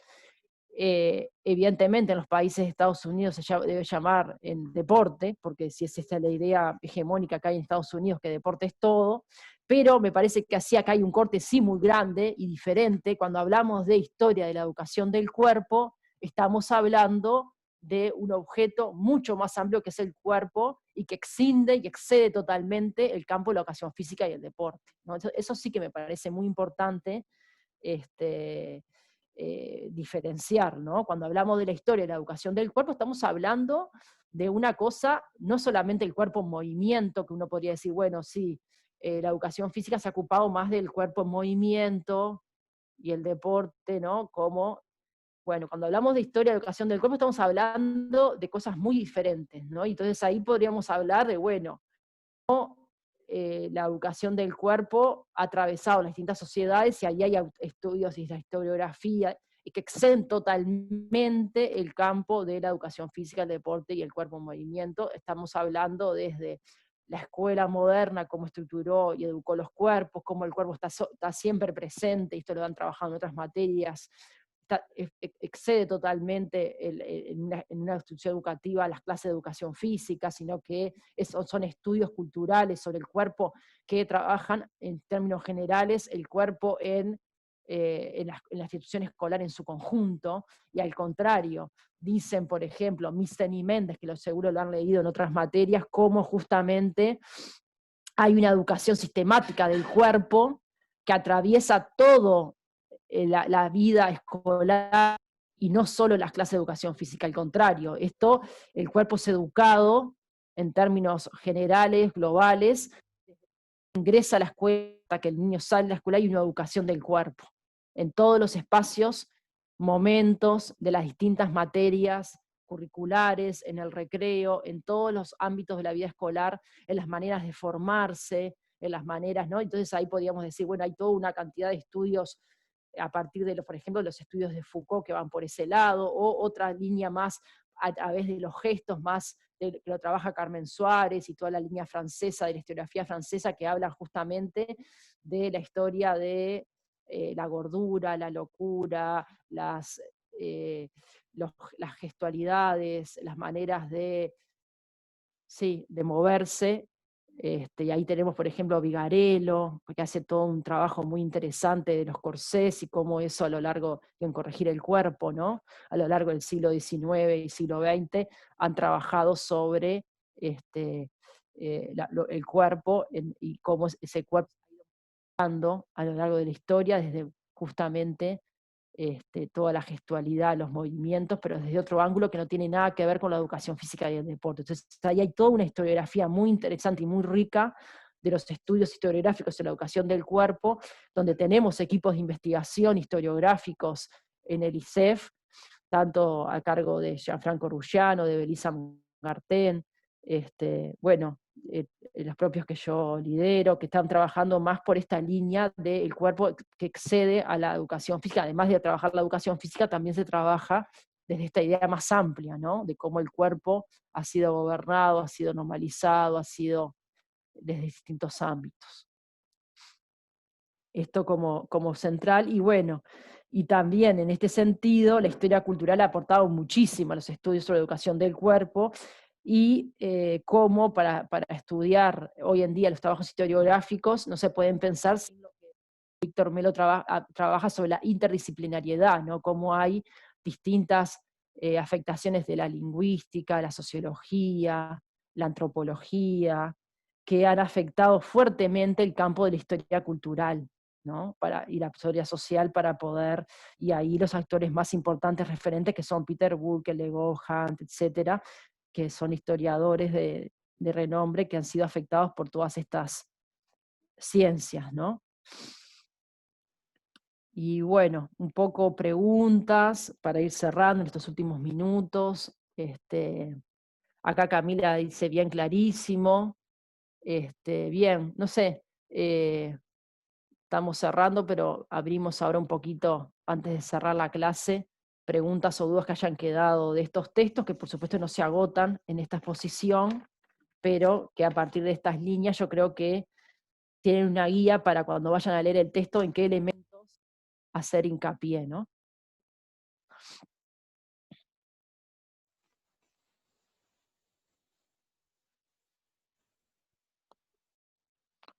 Evidentemente en los países de Estados Unidos se debe llamar en deporte, porque si es esta la idea hegemónica que hay en Estados Unidos, que deporte es todo, pero me parece que así acá hay un corte sí muy grande y diferente. Cuando hablamos de historia de la educación del cuerpo, estamos hablando de un objeto mucho más amplio que es el cuerpo y que exinde y excede totalmente el campo de la educación física y el deporte, ¿no? Eso sí que me parece muy importante diferenciar, ¿no? Cuando hablamos de la historia de la educación del cuerpo, estamos hablando de una cosa, no solamente el cuerpo en movimiento, que uno podría decir, bueno, sí, la educación física se ha ocupado más del cuerpo en movimiento y el deporte, ¿no? Como, bueno, cuando hablamos de historia de educación del cuerpo, estamos hablando de cosas muy diferentes, ¿no? Y entonces ahí podríamos hablar de, bueno, la educación del cuerpo ha atravesado las distintas sociedades y ahí hay estudios y la historiografía que exceden totalmente el campo de la educación física, el deporte y el cuerpo en movimiento. Estamos hablando desde la escuela moderna, cómo estructuró y educó los cuerpos, cómo el cuerpo está siempre presente, y esto lo han trabajado en otras materias, excede totalmente en una institución educativa las clases de educación física, sino que son estudios culturales sobre el cuerpo que trabajan en términos generales el cuerpo en la institución escolar en su conjunto, y al contrario, dicen, por ejemplo, Misten y Méndez, que lo seguro lo han leído en otras materias, cómo justamente hay una educación sistemática del cuerpo que atraviesa todo la vida escolar y no solo las clases de educación física, al contrario, el cuerpo es educado en términos generales, globales, ingresa a la escuela, hasta que el niño sale de la escuela, hay una educación del cuerpo, en todos los espacios, momentos de las distintas materias curriculares, en el recreo, en todos los ámbitos de la vida escolar, en las maneras de formarse, en las maneras, ¿no? Entonces ahí podríamos decir, bueno, hay toda una cantidad de estudios a partir de, por ejemplo, los estudios de Foucault que van por ese lado, o otra línea más a través de los gestos más, que lo trabaja Carmen Suárez y toda la línea francesa, de la historiografía francesa, que habla justamente de la historia de la gordura, la locura, eh, las gestualidades, las maneras de, sí, de moverse. Y ahí tenemos, por ejemplo, a Vigarello, que hace todo un trabajo muy interesante de los corsés y cómo eso a lo largo, en corregir el cuerpo, ¿no? A lo largo del siglo XIX y siglo XX han trabajado sobre el cuerpo y cómo ese cuerpo a lo largo de la historia, desde justamente toda la gestualidad, los movimientos, pero desde otro ángulo que no tiene nada que ver con la educación física y el deporte. Entonces ahí hay toda una historiografía muy interesante y muy rica de los estudios historiográficos en la educación del cuerpo, donde tenemos equipos de investigación historiográficos en el ISEF, tanto a cargo de Gianfranco Ruggiano, de Belisa Martén, bueno, los propios que yo lidero, que están trabajando más por esta línea del cuerpo que excede a la educación física. Además de trabajar la educación física, también se trabaja desde esta idea más amplia, ¿no? De cómo el cuerpo ha sido gobernado, ha sido normalizado, ha sido desde distintos ámbitos. Esto como central, y bueno, y también en este sentido la historia cultural ha aportado muchísimo a los estudios sobre educación del cuerpo, y cómo para estudiar hoy en día los trabajos historiográficos no se pueden pensar sin lo que Víctor Melo trabaja sobre la interdisciplinariedad, ¿no? Cómo hay distintas afectaciones de la lingüística, la sociología, la antropología, que han afectado fuertemente el campo de la historia cultural, ¿no? Y la historia social, para poder, y ahí los actores más importantes referentes, que son Peter Burke, Lego Hunt, etcétera, que son historiadores de renombre que han sido afectados por todas estas ciencias, ¿no? Y bueno, un poco preguntas para ir cerrando en estos últimos minutos. Acá Camila dice bien clarísimo. Bien, no sé, estamos cerrando, pero abrimos ahora un poquito, antes de cerrar la clase, preguntas o dudas que hayan quedado de estos textos, que por supuesto no se agotan en esta exposición, pero que a partir de estas líneas yo creo que tienen una guía para cuando vayan a leer el texto en qué elementos hacer hincapié, ¿no?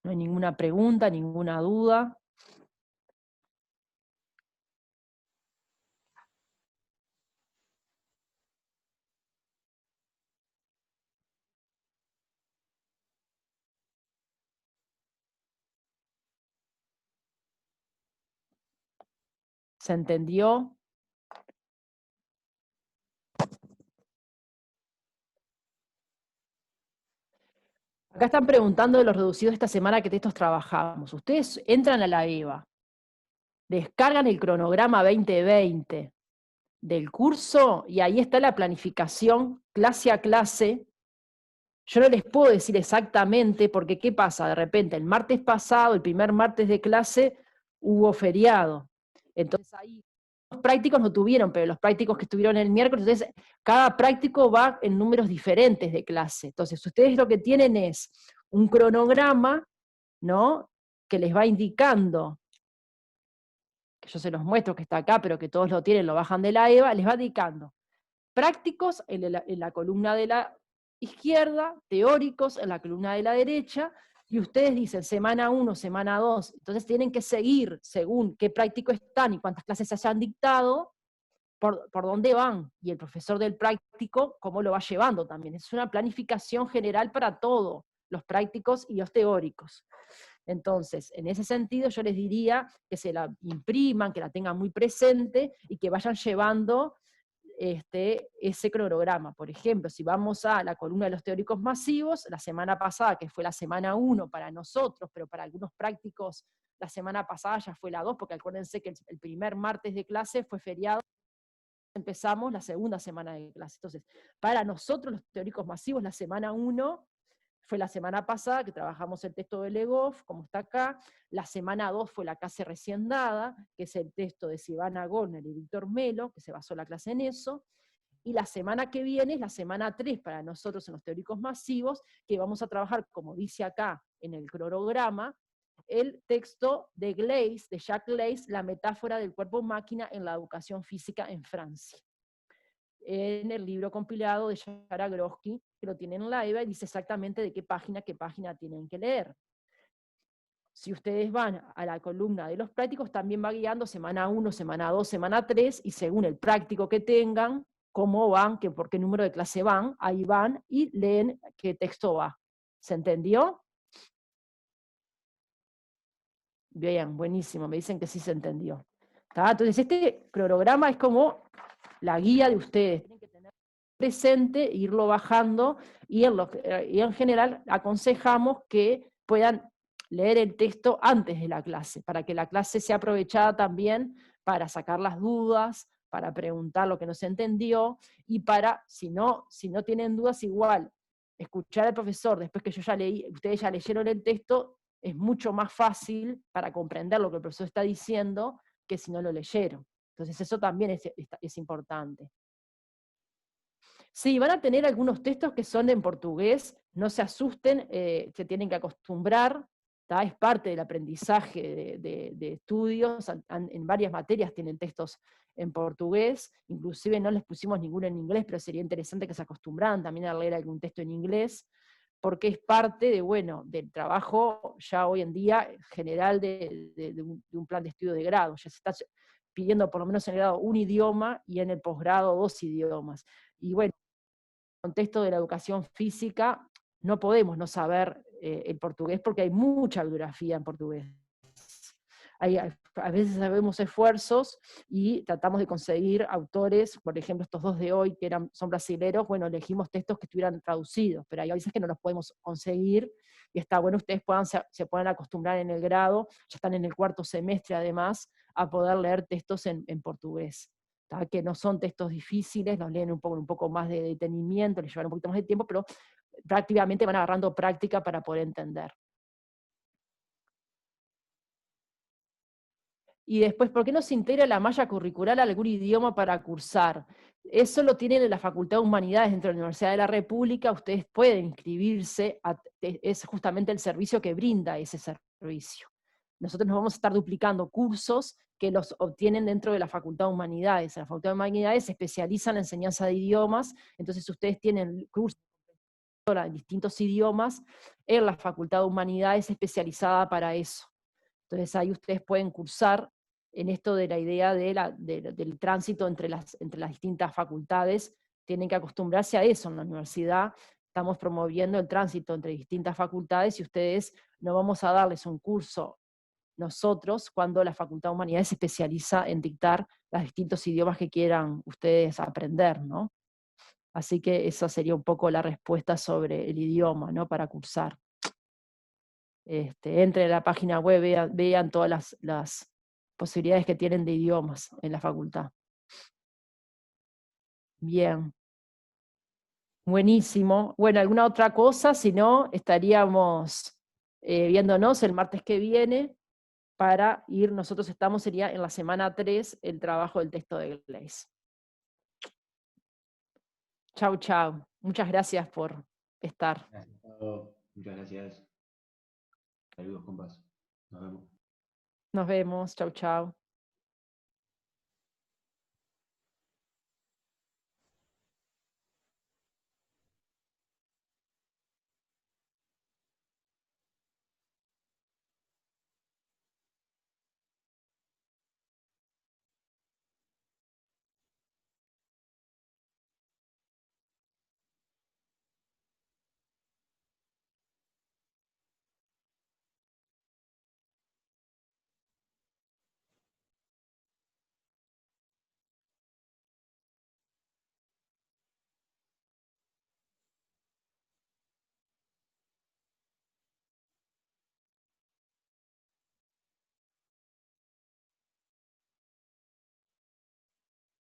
No hay ninguna pregunta, ninguna duda. ¿Se entendió? Acá están preguntando de los reducidos de esta semana que textos trabajamos. Ustedes entran a la EVA, descargan el cronograma 2020 del curso y ahí está la planificación clase a clase. Yo no les puedo decir exactamente porque ¿qué pasa? De repente el martes pasado, el primer martes de clase, hubo feriado. Entonces ahí los prácticos no tuvieron, pero los prácticos que estuvieron el miércoles, entonces cada práctico va en números diferentes de clase. Entonces ustedes lo que tienen es un cronograma, ¿no? Que les va indicando, que yo se los muestro que está acá, pero que todos lo tienen, lo bajan de la EVA, les va indicando prácticos en la columna de la izquierda, teóricos en la columna de la derecha, y ustedes dicen semana 1, semana 2, entonces tienen que seguir según qué práctico están y cuántas clases se hayan dictado, por dónde van, y el profesor del práctico cómo lo va llevando también. Es una planificación general para todos, los prácticos y los teóricos. Entonces, en ese sentido yo les diría que se la impriman, que la tengan muy presente y que vayan llevando ese cronograma. Por ejemplo, si vamos a la columna de los teóricos masivos, la semana pasada, que fue la semana 1 para nosotros, pero para algunos prácticos la semana pasada ya fue la 2, porque acuérdense que el primer martes de clase fue feriado, empezamos la segunda semana de clase. Entonces, para nosotros los teóricos masivos, la semana 1 fue la semana pasada que trabajamos el texto de Legoff, como está acá. La semana 2 fue la clase recién dada, que es el texto de Silvana Gorner y Víctor Melo, que se basó la clase en eso. Y la semana que viene es la semana 3 para nosotros en los teóricos masivos, que vamos a trabajar, como dice acá en el cronograma, el texto de Gleis, de Jacques Gleis, la metáfora del cuerpo-máquina en la educación física en Francia. En el libro compilado de Yara Grosky, que lo tienen en la EVA, y dice exactamente de qué página tienen que leer. Si ustedes van a la columna de los prácticos, también va guiando semana 1, semana 2, semana 3, y según el práctico que tengan, cómo van, por qué número de clase van, ahí van y leen qué texto va. ¿Se entendió? Bien, buenísimo, me dicen que sí se entendió. ¿Tá? Entonces este cronograma es como la guía de ustedes. Tienen que tener presente, irlo bajando, y en general aconsejamos que puedan leer el texto antes de la clase, para que la clase sea aprovechada también para sacar las dudas, para preguntar lo que no se entendió, y para, si no tienen dudas, igual, escuchar al profesor, después que yo ya leí, ustedes ya leyeron el texto, es mucho más fácil para comprender lo que el profesor está diciendo que si no lo leyeron. Entonces eso también es importante. Sí, van a tener algunos textos que son en portugués, no se asusten, se tienen que acostumbrar, ¿tá? Es parte del aprendizaje de estudios, en varias materias tienen textos en portugués, inclusive no les pusimos ninguno en inglés, pero sería interesante que se acostumbraran también a leer algún texto en inglés, porque es parte del trabajo ya hoy en día general de un plan de estudio de grado. Ya se está pidiendo por lo menos en el grado un idioma y en el posgrado 2 idiomas. Y bueno, en el contexto de la educación física no podemos no saber el portugués porque hay mucha bibliografía en portugués. A veces sabemos esfuerzos y tratamos de conseguir autores, por ejemplo, estos dos de hoy que son brasileros, bueno, elegimos textos que estuvieran traducidos, pero hay veces que no los podemos conseguir, y está bueno ustedes se puedan acostumbrar en el grado, ya están en el cuarto semestre además, a poder leer textos en portugués, ¿tá? Que no son textos difíciles, los leen un poco más de detenimiento, les llevan un poquito más de tiempo, pero prácticamente van agarrando práctica para poder entender. Y después, ¿por qué no se integra la malla curricular a algún idioma para cursar? Eso lo tienen en la Facultad de Humanidades dentro de la Universidad de la República, ustedes pueden inscribirse, es justamente el servicio que brinda ese servicio. Nosotros nos vamos a estar duplicando cursos que los obtienen dentro de la Facultad de Humanidades. En la Facultad de Humanidades se especializan en enseñanza de idiomas, entonces ustedes tienen cursos en distintos idiomas en la Facultad de Humanidades especializada para eso. Entonces ahí ustedes pueden cursar en esto de la idea del tránsito entre las distintas facultades. Tienen que acostumbrarse a eso en la universidad. Estamos promoviendo el tránsito entre distintas facultades y ustedes no vamos a darles un curso nosotros cuando la Facultad de Humanidades se especializa en dictar los distintos idiomas que quieran ustedes aprender, ¿no? Así que esa sería un poco la respuesta sobre el idioma, ¿no? Para cursar. Entren a la página web, vean todas las posibilidades que tienen de idiomas en la facultad. Bien, buenísimo. Bueno, ¿alguna otra cosa? Si no, estaríamos viéndonos el martes que viene para ir, nosotros sería en la semana 3 el trabajo del texto de Gleis. Chau, chau. Muchas gracias por estar. Gracias, Pablo. Muchas gracias. Saludos, compas. Nos vemos. Nos vemos. Chau, chau.